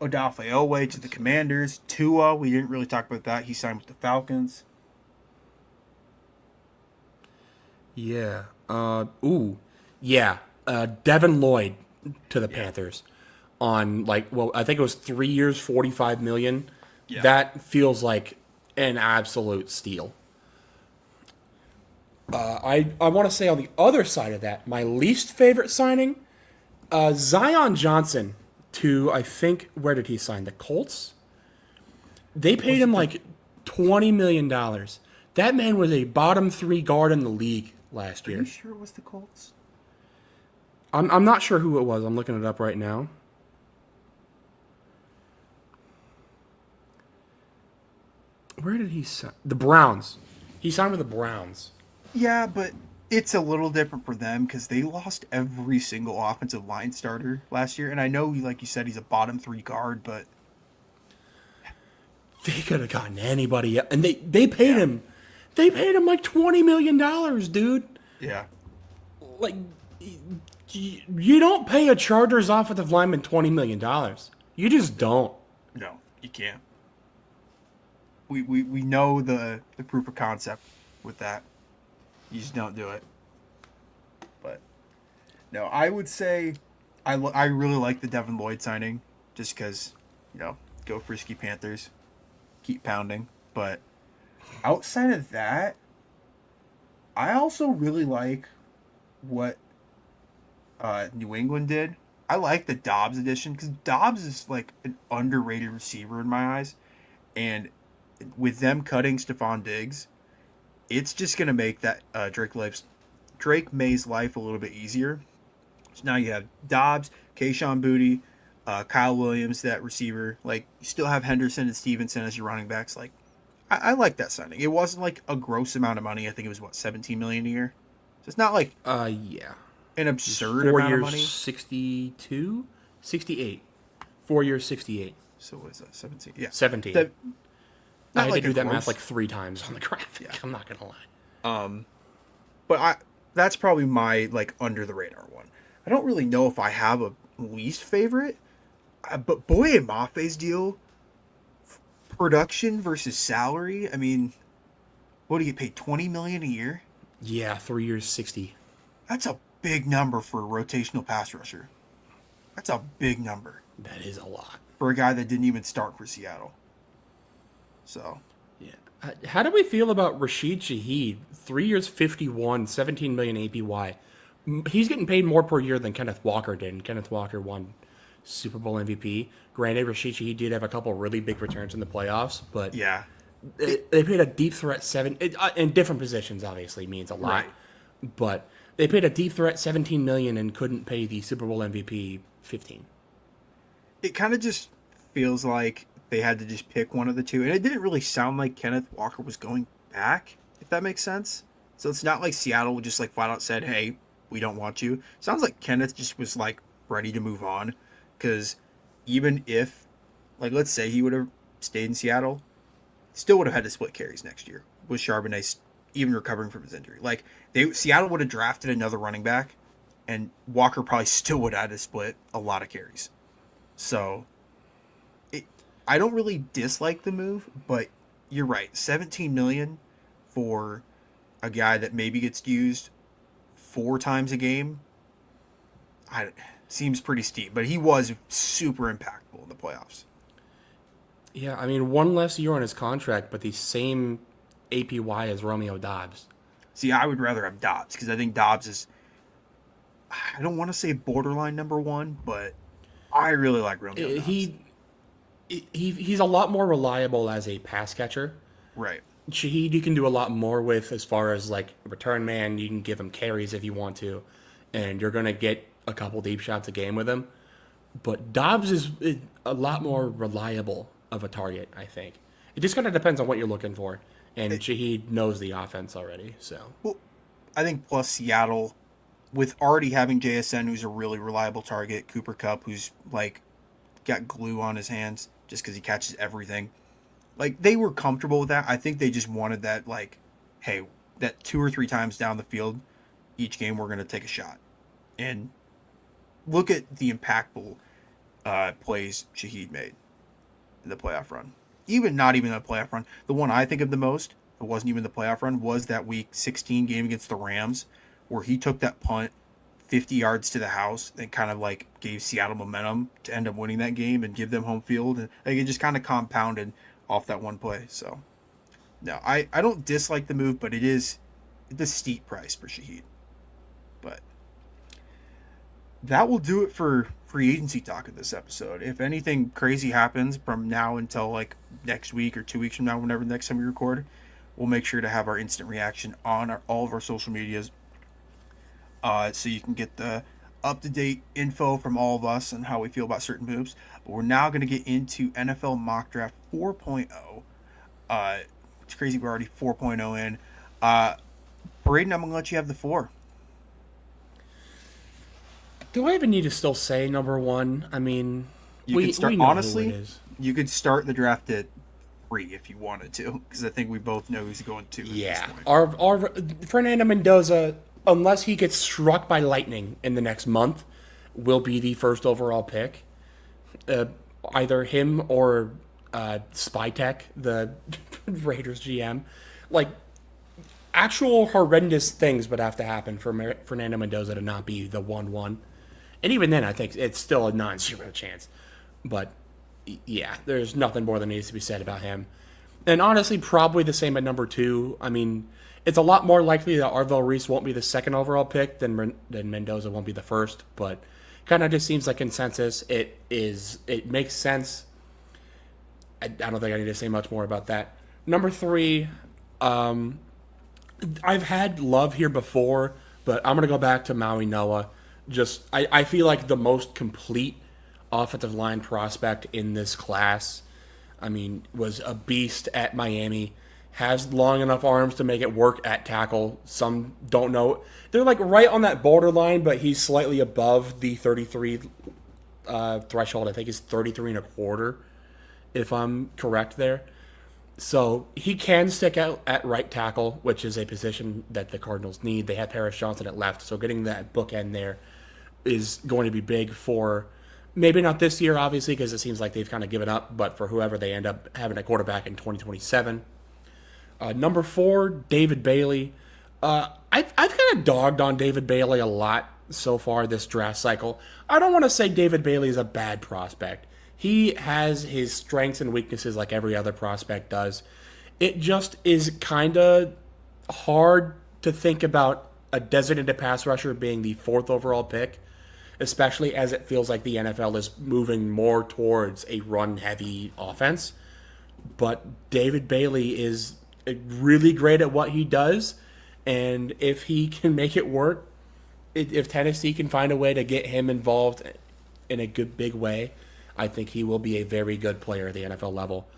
Oweh to the Commanders, Tua, we didn't really talk about that. He signed with the Falcons. Yeah. Devin Lloyd to the Panthers on I think it was 3 years, $45 million. Yeah. That feels like an absolute steal. I want to say on the other side of that, my least favorite signing, Zion Johnson to, I think, where did he sign? The Colts? They paid him like $20 million. That man was a bottom 3 guard in the league last Are year. you sure it was the Colts? I'm not sure who it was. I'm looking it up right now. Where did he sign? The Browns. He signed with the Browns. Yeah, but it's a little different for them because they lost every single offensive line starter last year. And I know, like you said, he's a bottom 3 guard, but They could have gotten anybody else. And they paid him. They paid him like $20 million, dude. yeah. Like, you don't pay a Chargers offensive lineman $20 million. You just don't. No, you can't. We know the proof of concept with that. You just don't do it. But no, I would say I really like the Devin Lloyd signing just because, go Frisky Panthers, keep pounding. But outside of that, I also really like what New England did. I like the Dobbs addition because Dobbs is like an underrated receiver in my eyes. And with them cutting Stephon Diggs, it's just going to make that Drake May's life a little bit easier. So now you have Dobbs, Kayshon Boutte, Kyle Williams, that receiver. Like, you still have Henderson and Stevenson as your running backs. Like, I like that signing. It wasn't like a gross amount of money. I think it was, $17 million a year? So it's not like Yeah. an absurd 4 amount years, of money. 62? 68. 4 years, 68. So what is that, 17? Yeah. 17. That- I not had like to do a that gross- math like 3 times on the graphic. Yeah. I'm not going to lie. But that's probably my under the radar one. I don't really know if I have a least favorite, but Boye Mafe's deal, production versus salary. I mean, what do you get paid, $20 million a year? Yeah, 3 years, 60. That's a big number for a rotational pass rusher. That's a big number That is a lot. for a guy that didn't even start for Seattle. So Yeah. How do we feel about Rashid Shaheed? 3 years, 51, 17 million APY. He's getting paid more per year than Kenneth Walker did, and Kenneth Walker won Super Bowl MVP. Granted, Rashid Shaheed did have a couple really big returns in the playoffs, but yeah, they paid a deep threat in different positions. Obviously, means a lot, Right. but they paid a deep threat 17 million and couldn't pay the Super Bowl MVP 15. it kind of just feels like they had to just pick one of the two, and it didn't really sound like Kenneth Walker was going back, if that makes sense. So it's not like Seattle just like flat out said, "Hey, we don't want you." Sounds like Kenneth just was like ready to move on, because even if, like, let's say he would have stayed in Seattle, still would have had to split carries next year with Charbonnet even recovering from his injury. Like, Seattle would have drafted another running back, and Walker probably still would have had to split a lot of carries. So I don't really dislike the move, but you're right. $17 million for a guy that maybe gets used 4 times a game, seems pretty steep. But he was super impactful in the playoffs. Yeah, I mean, one less year on his contract, but the same APY as Romeo Dobbs. See, I would rather have Dobbs, because I think Dobbs is, I don't want to say borderline number one, but I really like Romeo Dobbs. He's a lot more reliable as a pass catcher. Right. Shaheed, you can do a lot more with as far as like return man. You can give him carries if you want to, and you're going to get a couple deep shots a game with him. But Dobbs is a lot more reliable of a target, I think. It just kind of depends on what you're looking for. And Shaheed knows the offense already, so. Well, I think plus Seattle, with already having JSN, who's a really reliable target, Cooper Kupp, who's like got glue on his hands just because he catches everything. Like, they were comfortable with that. I think they just wanted that, like, hey, that 2 or 3 times down the field each game we're going to take a shot. And look at the impactful plays Shaheed made in the playoff run. Not even the playoff run. The one I think of the most, it wasn't even the playoff run, was that Week 16 game against the Rams, where he took that punt 50 yards to the house and kind of like gave Seattle momentum to end up winning that game and give them home field. And like, it just kind of compounded off that one play. So no, I don't dislike the move, but it's a steep price for Shaheed. But that will do it for free agency talk of this episode. If anything crazy happens from now until like next week or 2 weeks from now, whenever the next time we record, we'll make sure to have our instant reaction on all of our social medias. So you can get the up-to-date info from all of us on how we feel about certain moves. But we're now going to get into NFL Mock Draft 4.0. It's crazy we're already 4.0 in. Braden, I'm going to let you have the 4. Do I even need to still say number 1? I mean, You could start, we know honestly, who it is. you could start the draft at 3 if you wanted to, because I think we both know who's going 2 at Yeah. this point. Our Fernando Mendoza, unless he gets struck by lightning in the next month, will be the first overall pick. Either him or Spytek, the Raiders GM. Like, actual horrendous things would have to happen for Fernando Mendoza to not be the 1-1. And even then, I think it's still a non-zero chance. But, yeah, there's nothing more that needs to be said about him. And honestly, probably the same at number 2. I mean, it's a lot more likely that Arvell Reese won't be the second overall pick than Mendoza won't be the first, but kind of just seems like consensus. It makes sense. I don't think I need to say much more about that. Number 3, I've had Love here before, but I'm going to go back to Maui Noah. I feel like the most complete offensive line prospect in this class. I mean, was a beast at Miami. Has long enough arms to make it work at tackle. Some don't know. They're like right on that borderline, but he's slightly above the 33 threshold. I think he's 33 and a quarter, if I'm correct there. So he can stick out at right tackle, which is a position that the Cardinals need. They have Paris Johnson at left, so getting that bookend there is going to be big for, maybe not this year, obviously, because it seems like they've kind of given up, but for whoever they end up having a quarterback in 2027. Number 4, David Bailey. I've kind of dogged on David Bailey a lot so far this draft cycle. I don't want to say David Bailey is a bad prospect. He has his strengths and weaknesses like every other prospect does. It just is kind of hard to think about a designated pass rusher being the 4th overall pick, especially as it feels like the NFL is moving more towards a run-heavy offense. But David Bailey is really great at what he does, and if he can make it work, if Tennessee can find a way to get him involved in a good big way, I think he will be a very good player at the NFL level.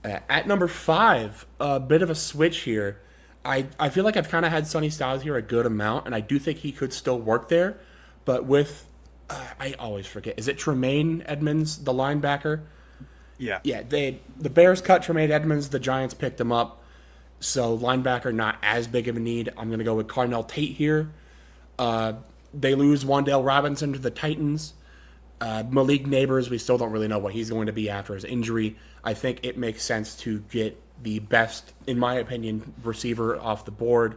At number 5, a bit of a switch here. I feel like I've kind of had Sonny Styles here a good amount, and I do think he could still work there. But with, I always forget, is it Tremaine Edmonds, the linebacker? Yeah. Yeah, the Bears cut Tremaine Edmonds, the Giants picked him up. So linebacker not as big of a need. I'm going to go with Carnell Tate here. They lose Wan'Dale Robinson to the Titans. Malik Neighbors, we still don't really know what he's going to be after his injury. I think it makes sense to get the best, in my opinion, receiver off the board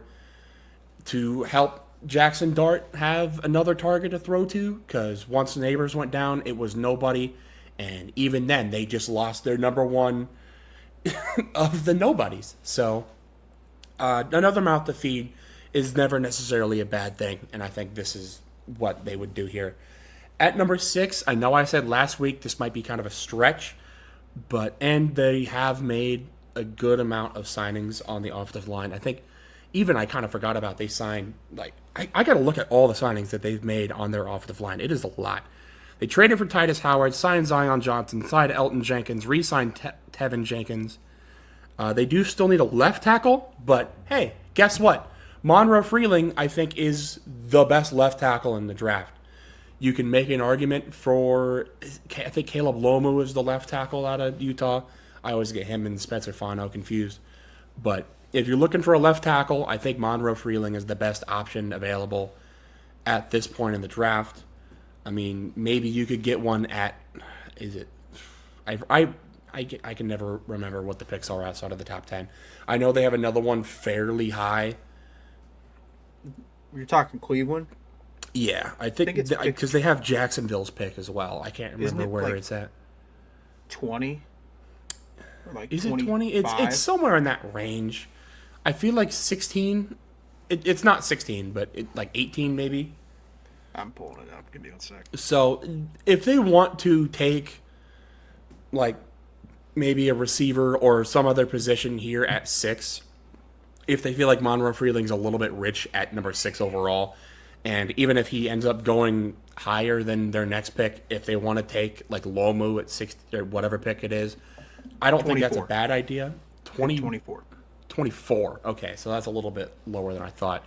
to help Jackson Dart have another target to throw to, because once Neighbors went down, it was nobody. And even then, they just lost their number one of the nobodies. So another mouth to feed is never necessarily a bad thing, and I think this is what they would do here. At number 6, I know I said last week this might be kind of a stretch, and they have made a good amount of signings on the offensive line. I think even I kind of forgot about they signed, like, I got to look at all the signings that they've made on their offensive line. It is a lot. They traded for Titus Howard, signed Zion Johnson, signed Elton Jenkins, re-signed Tevin Jenkins. They do still need a left tackle, but hey, guess what? Monroe Freeling, I think, is the best left tackle in the draft. You can make an argument for, I think Caleb Lomu is the left tackle out of Utah. I always get him and Spencer Fano confused. But if you're looking for a left tackle, I think Monroe Freeling is the best option available at this point in the draft. I mean, maybe you could get one at, is it, I can never remember what the picks are outside of the top 10. I know they have another one fairly high. You're talking Cleveland? Yeah, I think it's because they have Jacksonville's pick as well. I can't remember where like it's at. 20? Or like Is 25? it 20? It's somewhere in that range. I feel like 16. It's not 16, but like 18 maybe. I'm pulling it up. Give me a sec. So if they want to take like maybe a receiver or some other position here at 6, if they feel like Monroe Freeling's a little bit rich at number 6 overall, and even if he ends up going higher than their next pick, if they want to take like Lomu at 6 or whatever pick it is, I don't think that's a 24. bad idea. 24. 24. Okay, so that's a little bit lower than I thought.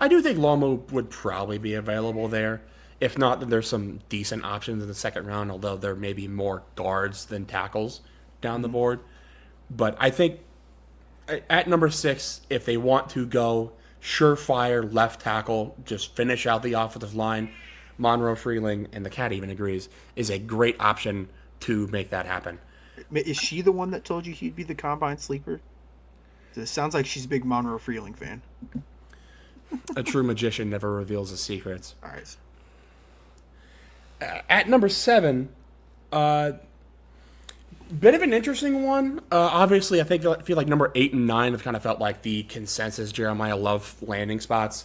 I do think Lomu would probably be available there. If not, then there's some decent options in the second round, although there may be more guards than tackles down the board. But I think at number 6, if they want to go surefire left tackle, just finish out the offensive line, Monroe Freeling, and the cat even agrees, is a great option to make that happen. Is she the one that told you he'd be the combine sleeper? It sounds like she's a big Monroe Freeling fan. A true magician never reveals his secrets. All right. At number 7, bit of an interesting one. Obviously, I feel like number 8 and 9 have kind of felt like the consensus Jeremiah Love landing spots.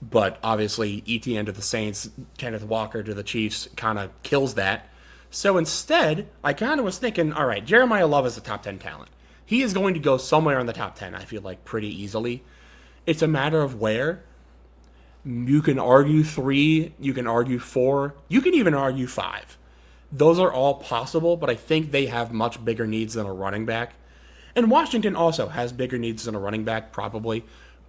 But obviously, ETN to the Saints, Kenneth Walker to the Chiefs kind of kills that. So instead, I kind of was thinking, all right, Jeremiah Love is a top 10 talent. He is going to go somewhere in the top 10, I feel like, pretty easily. It's a matter of where. You can argue 3, you can argue 4, you can even argue 5. Those are all possible, but I think they have much bigger needs than a running back. And Washington also has bigger needs than a running back, probably.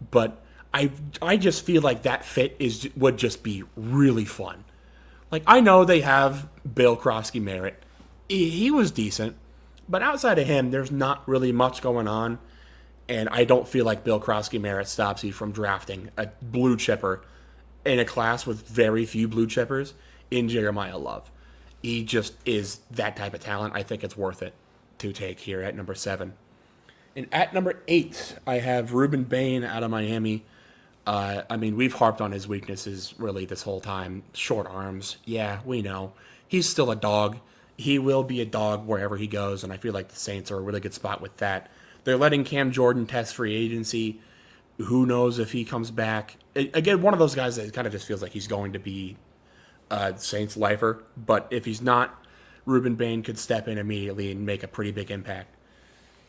But I just feel like that fit would just be really fun. Like, I know they have Bill Krosky Merritt. He was decent. But outside of him, there's not really much going on. And I don't feel like Bill Krosky Merritt stops you from drafting a blue chipper in a class with very few blue chippers in Jeremiah Love. He just is that type of talent. I think it's worth it to take here at number 7. And at number 8, I have Ruben Bain out of Miami. I mean, we've harped on his weaknesses really this whole time. Short arms. Yeah, we know. He's still a dog. He will be a dog wherever he goes, and I feel like the Saints are a really good spot with that. They're letting Cam Jordan test free agency. Who knows if he comes back? Again, one of those guys that kind of just feels like he's going to be Saints lifer. But if he's not, Ruben Bain could step in immediately and make a pretty big impact.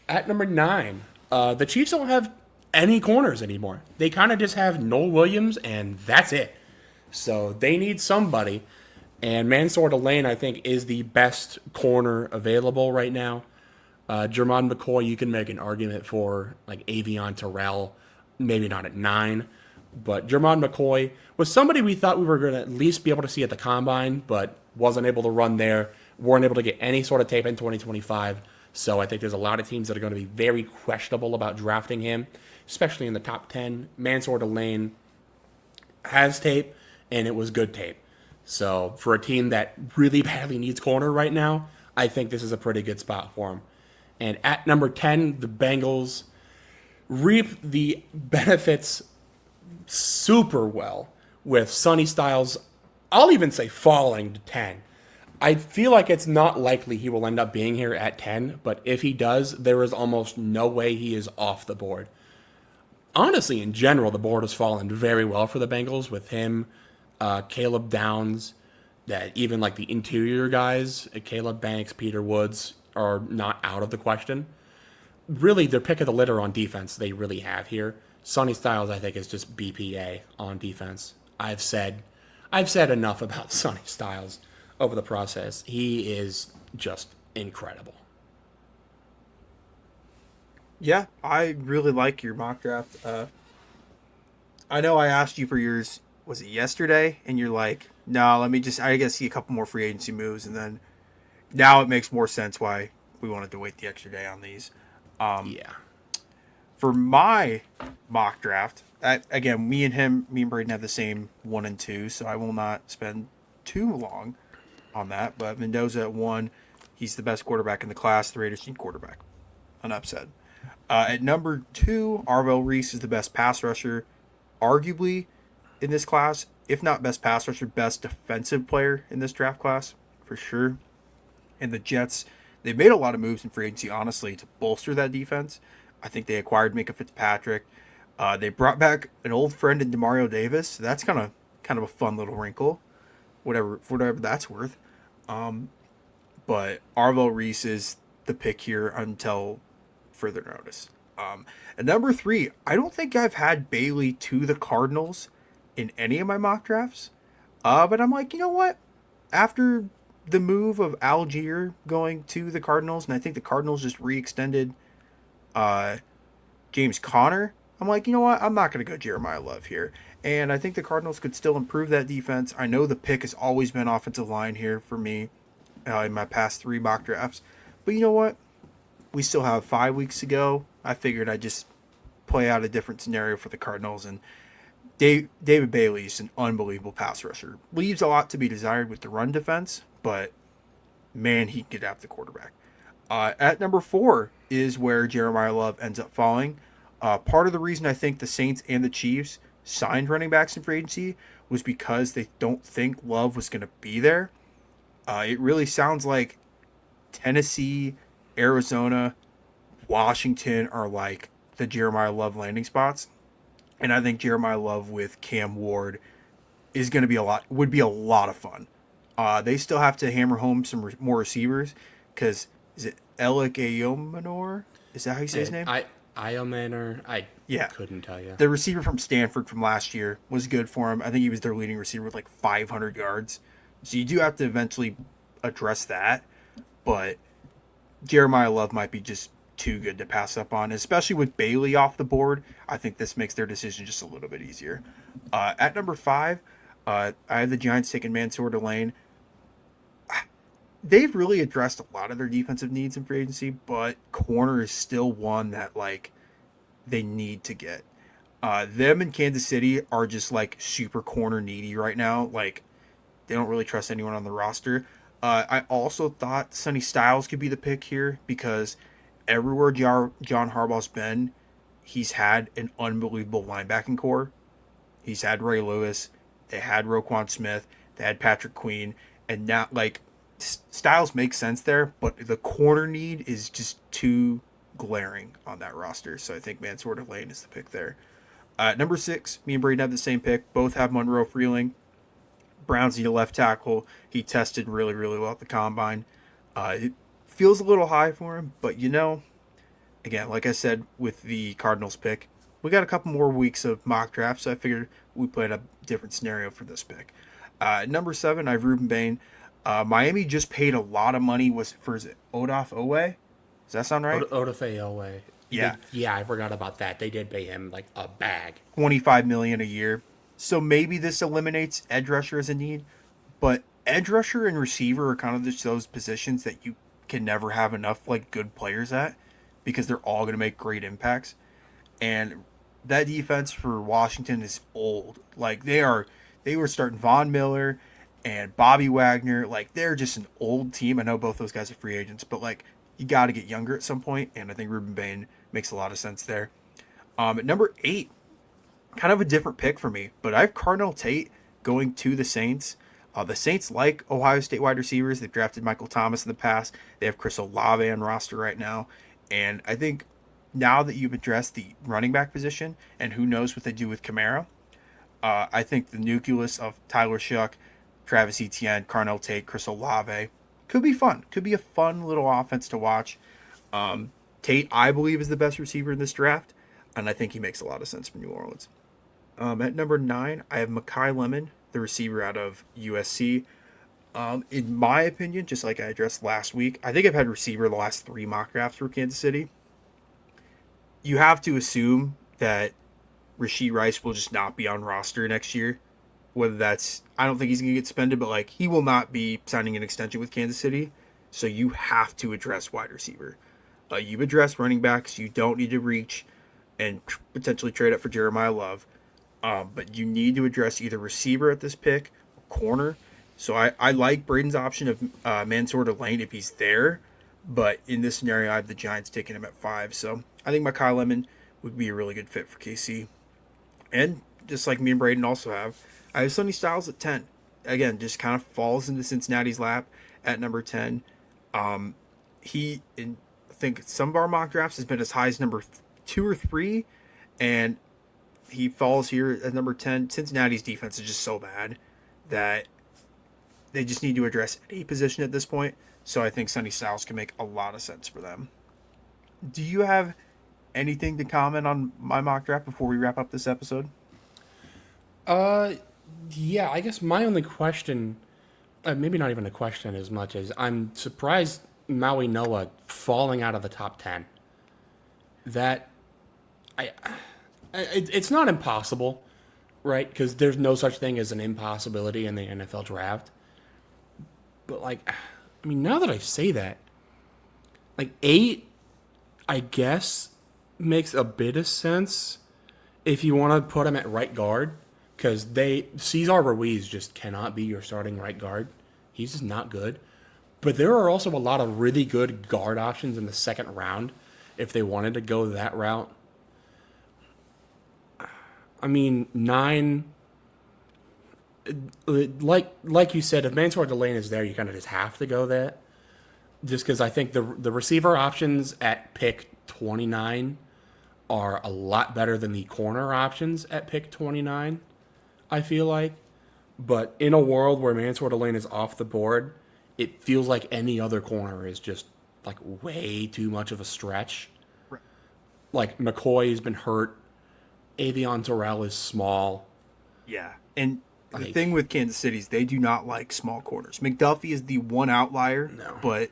At number 9, the Chiefs don't have any corners anymore. They kind of just have Noel Williams, and that's it. So they need somebody. And Mansour Delane, I think, is the best corner available right now. Jermon McCoy, you can make an argument for like Avion Terrell, maybe not at 9, but Jermon McCoy was somebody we thought we were going to at least be able to see at the combine, but wasn't able to run there, weren't able to get any sort of tape in 2025. So I think there's a lot of teams that are going to be very questionable about drafting him, especially in the top 10. Mansour Delane has tape, and it was good tape. So for a team that really badly needs corner right now, I think this is a pretty good spot for him. And at number 10, the Bengals reap the benefits super well with Sonny Styles. I'll even say falling to 10. I feel like it's not likely he will end up being here at 10, but if he does, there is almost no way he is off the board. Honestly, in general, the board has fallen very well for the Bengals with him, Caleb Downs, that even like the interior guys, Caleb Banks, Peter Woods, are not out of the question. Really, their pick of the litter on defense they really have here. Sonny Styles, I think, is just BPA on defense. I've said enough about Sonny Styles over the process. He is just incredible. Yeah, I really like your mock draft. I know I asked you for yours, was it yesterday? And you're like, no, let me just, I guess, see a couple more free agency moves. And then now it makes more sense why we wanted to wait the extra day on these. Yeah. For my mock draft, again, me and Braden have the same 1 and 2, so I will not spend too long on that. But Mendoza at 1, he's the best quarterback in the class. The Raiders need quarterback. Enough said. At number 2, Arvell Reese is the best pass rusher, arguably, in this class. If not best pass rusher, best defensive player in this draft class, for sure. And the Jets, they've made a lot of moves in free agency, honestly, to bolster that defense. I think they acquired Micah Fitzpatrick. They brought back an old friend in Demario Davis. So that's kind of a fun little wrinkle, whatever that's worth. But Arvell Reese is the pick here until further notice. At number 3, I don't think I've had Bailey to the Cardinals in any of my mock drafts. But I'm like, you know what? After the move of Algier going to the Cardinals, and I think the Cardinals just re-extended James Conner, I'm like, you know what? I'm not going to go Jeremiah Love here. And I think the Cardinals could still improve that defense. I know the pick has always been offensive line here for me in my past 3 mock drafts. But you know what? We still have 5 weeks to go. I figured I'd just play out a different scenario for the Cardinals. And David Bailey is an unbelievable pass rusher. Leaves a lot to be desired with the run defense, but man, he can get after the quarterback. At number 4 is where Jeremiah Love ends up falling. Part of the reason I think the Saints and the Chiefs signed running backs in free agency was because they don't think Love was going to be there. It really sounds like Tennessee, Arizona, Washington are like the Jeremiah Love landing spots. And I think Jeremiah Love with Cam Ward is going to would be a lot of fun. They still have to hammer home some more receivers because is it Alec Ayomanor? Is that how you say his name? Iomanor, I couldn't tell you. The receiver from Stanford from last year was good for him. I think he was their leading receiver with like 500 yards. So you do have to eventually address that. But Jeremiah Love might be just too good to pass up on, especially with Bailey off the board. I think this makes their decision just a little bit easier. At number 5, I have the Giants taking Mansour Delane. They've really addressed a lot of their defensive needs in free agency, but corner is still one that like they need to get. Them and Kansas City are just like super corner needy right now. Like they don't really trust anyone on the roster. I also thought Sonny Styles could be the pick here because everywhere John Harbaugh's been, he's had an unbelievable linebacking core. He's had Ray Lewis, they had Roquan Smith, they had Patrick Queen, and now like Styles makes sense there, but the corner need is just too glaring on that roster. So I think Mansour Delane is the pick there. Number 6, me and Braden have the same pick. Both have Monroe Freeling. Browns need a left tackle. He tested really, really well at the combine. It feels a little high for him, but you know, again, like I said with the Cardinals pick, we got a couple more weeks of mock drafts, so I figured we played a different scenario for this pick. Number 7, I have Ruben Bain. Miami just paid a lot of money. Was it Odafe Oweh? Does that sound right? Odafe Oweh. Yeah. Yeah, I forgot about that. They did pay him like a bag. $25 million a year. So maybe this eliminates edge rusher as a need, but edge rusher and receiver are kind of just those positions that you can never have enough like good players at because they're all going to make great impacts. And that defense for Washington is old. Like they were starting Von Miller and Bobby Wagner. Like they're just an old team. I know both those guys are free agents, but like you got to get younger at some point, and I think Ruben Bain makes a lot of sense there. At number 8, kind of a different pick for me, but I have Cardinal Tate going to the Saints. The Saints like Ohio State wide receivers. They've drafted Michael Thomas in the past. They have Chris Olave on roster right now, and I think now that you've addressed the running back position, and who knows what they do with Kamara, I think the nucleus of Tyler Shough, Travis Etienne, Cardinal Tate, Chris Olave could be fun. Could be a fun little offense to watch. Tate, I believe, is the best receiver in this draft, and I think he makes a lot of sense for New Orleans. At number 9, I have Mekhi Lemon, the receiver out of USC. In my opinion, just like I addressed last week, I think I've had receiver the last 3 mock drafts for Kansas City. You have to assume that Rashee Rice will just not be on roster next year. Whether that's, I don't think he's going to get suspended, but like he will not be signing an extension with Kansas City. So you have to address wide receiver. You've addressed running backs. You don't need to reach and potentially trade up for Jeremiah Love. But you need to address either receiver at this pick or corner. So I like Braden's option of Mansour Lane if he's there. But in this scenario, I have the Giants taking him at 5. So I think Mekhi Lemon would be a really good fit for KC. And just like me and Braden also have, I have Sonny Styles at 10. Again, just kind of falls into Cincinnati's lap at number 10. He, in I think some of our mock drafts, has been as high as number 2 or 3. And he falls here at number 10. Cincinnati's defense is just so bad that they just need to address a position at this point. So I think Sonny Styles can make a lot of sense for them. Do you have anything to comment on my mock draft before we wrap up this episode? Yeah, I guess my only question, maybe not even a question as much as I'm surprised Maui Noah falling out of the top 10. That, it's not impossible, right? Because there's no such thing as an impossibility in the NFL draft. But like, I mean, now that I say that, like 8, I guess makes a bit of sense if you want to put him at right guard, because Cesar Ruiz just cannot be your starting right guard. He's just not good. But there are also a lot of really good guard options in the second round if they wanted to go that route. I mean, 9, like you said, if Mansour Delane is there, you kind of just have to go there. Just because I think the receiver options at pick 29 are a lot better than the corner options at pick 29, I feel like. But in a world where Mansour Delane is off the board, it feels like any other corner is just like way too much of a stretch. Right. Like McCoy has been hurt. Avion Terrell is small. Yeah. And the Like- thing with Kansas City is they do not like small corners. McDuffie is the one outlier, No. but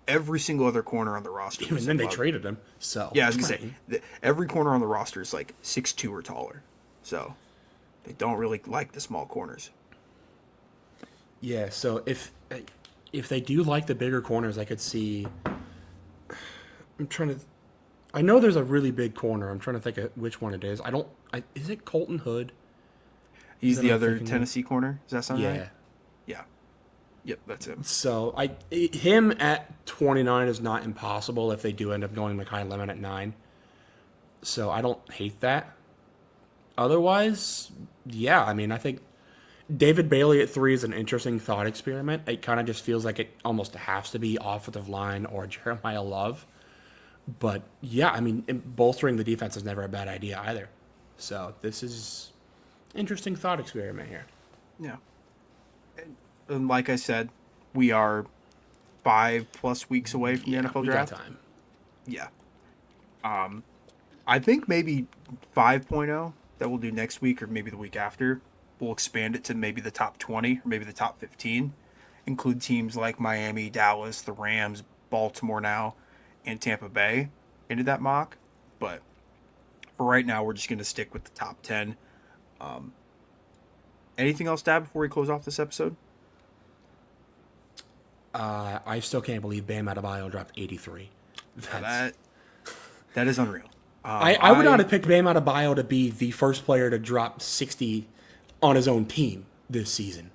every single other corner on the roster. Even is then, they above- traded him. So Yeah, I was going to say, every corner on the roster is like 6'2" or taller. So they don't really like the small corners. Yeah, so if they do like the bigger corners, I could see. I know there's a really big corner. I'm trying to think of which one it is. Is it Colton Hood? He's that the I'm other thinking of? Tennessee corner. Does that sound Yeah. right? Yeah. Yep, that's him. So him at 29 is not impossible if they do end up going Mekhi Lemon at 9. So I don't hate that. Otherwise, yeah, I mean, I think David Bailey at 3 is an interesting thought experiment. It kind of just feels like it almost has to be offensive line or Jeremiah Love. But yeah, I mean, bolstering the defense is never a bad idea either. So this is interesting thought experiment here. Yeah. And like I said, we are 5+ weeks away from the NFL We got draft. time. Yeah. I think maybe 5.0 that we'll do next week or maybe the week after. We'll expand it to maybe the top 20 or maybe the top 15. Include teams like Miami, Dallas, the Rams, Baltimore now, and Tampa Bay into that mock. But for right now, we're just going to stick with the top 10. Anything else to add before we close off this episode? I still can't believe Bam Adebayo dropped 83. That is unreal. I would not have picked Bam Adebayo to be the first player to drop 60 on his own team this season,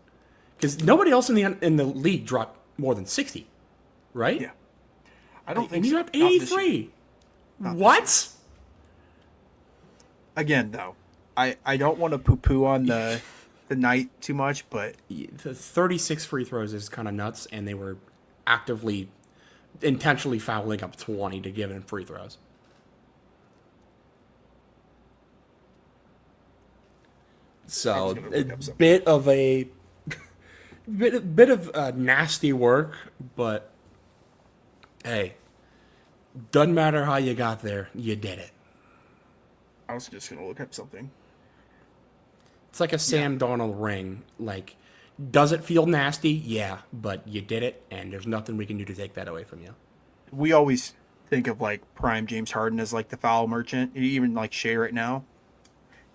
because nobody else in the league dropped more than 60, right? Yeah. I don't think And he so. dropped Not this year. 83. Not this What? Again, though, I don't want to poo-poo on the night too much, but The 36 free throws is kind of nuts, and they were actively, intentionally fouling up 20 to give him free throws. So I'm just gonna look up a something. bit of a bit of nasty work, but hey, doesn't matter how you got there, you did it. I was just going to look up something. It's like a Sam Darnold ring. Like, does it feel nasty? Yeah, but you did it, and there's nothing we can do to take that away from you. We always think of like prime James Harden as like the foul merchant, even like Shea right now.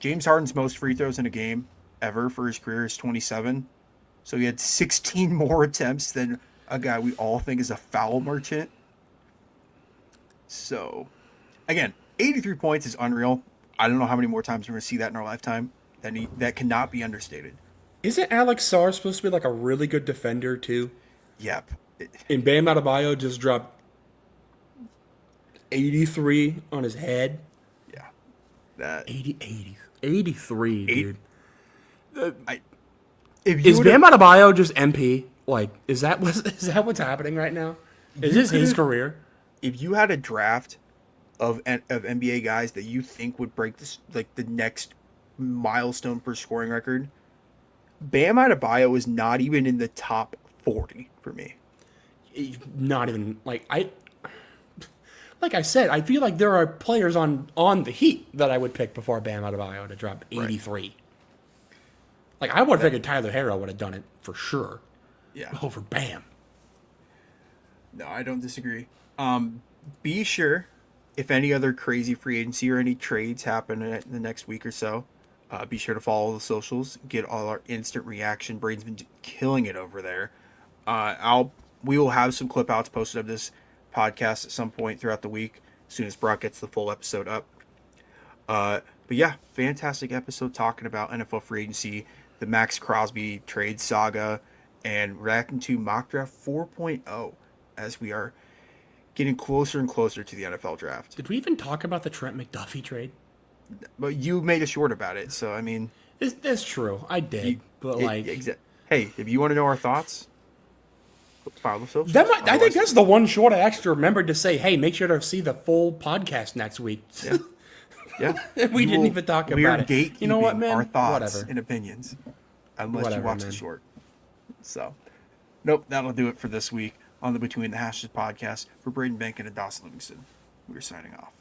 James Harden's most free throws in a game ever for his career is 27. So he had 16 more attempts than a guy we all think is a foul merchant. So, again, 83 points is unreal. I don't know how many more times we're going to see that in our lifetime. That cannot be understated. Isn't Alex Sarr supposed to be like a really good defender too? Yep. And Bam Adebayo just dropped 83 on his head. Yeah. That 83, dude. if you Is would've- Bam Adebayo just MP? Like, is that what's happening right now? Is this his career? if you had a draft of NBA guys that you think would break this, like the next milestone for scoring record, Bam Adebayo is not even in the top 40 for me. Not even like I said, I feel like there are players on the Heat that I would pick before Bam Adebayo to drop 83. Like, I would have figured Tyler Herro would have done it for sure Yeah. over Bam. No, I don't disagree. Be sure, if any other crazy free agency or any trades happen in the next week or so, be sure to follow the socials. Get all our instant reaction. Braden's been killing it over there. We will have some clip outs posted of this podcast at some point throughout the week, as soon as Brock gets the full episode up. But yeah, fantastic episode talking about NFL free agency, the Max Crosby trade saga, and reacting to mock draft 4.0 as we are getting closer and closer to the NFL draft. Did we even talk about the Trent McDuffie trade? But you made a short about it, so I mean, That's true. I did. But, like, hey, if you want to know our thoughts, follow the socials. I think Otherwise- that's the one short I actually remembered to say, hey, make sure to see the full podcast next week. Yeah. We didn't even talk we are about it. gatekeeping You know what, man? our thoughts Whatever. and opinions, unless you Whatever, watch man. the short. So, nope, that'll do it for this week on the Between the Hashes podcast. For Braden Bankin and Dawson Livingston, we're signing off.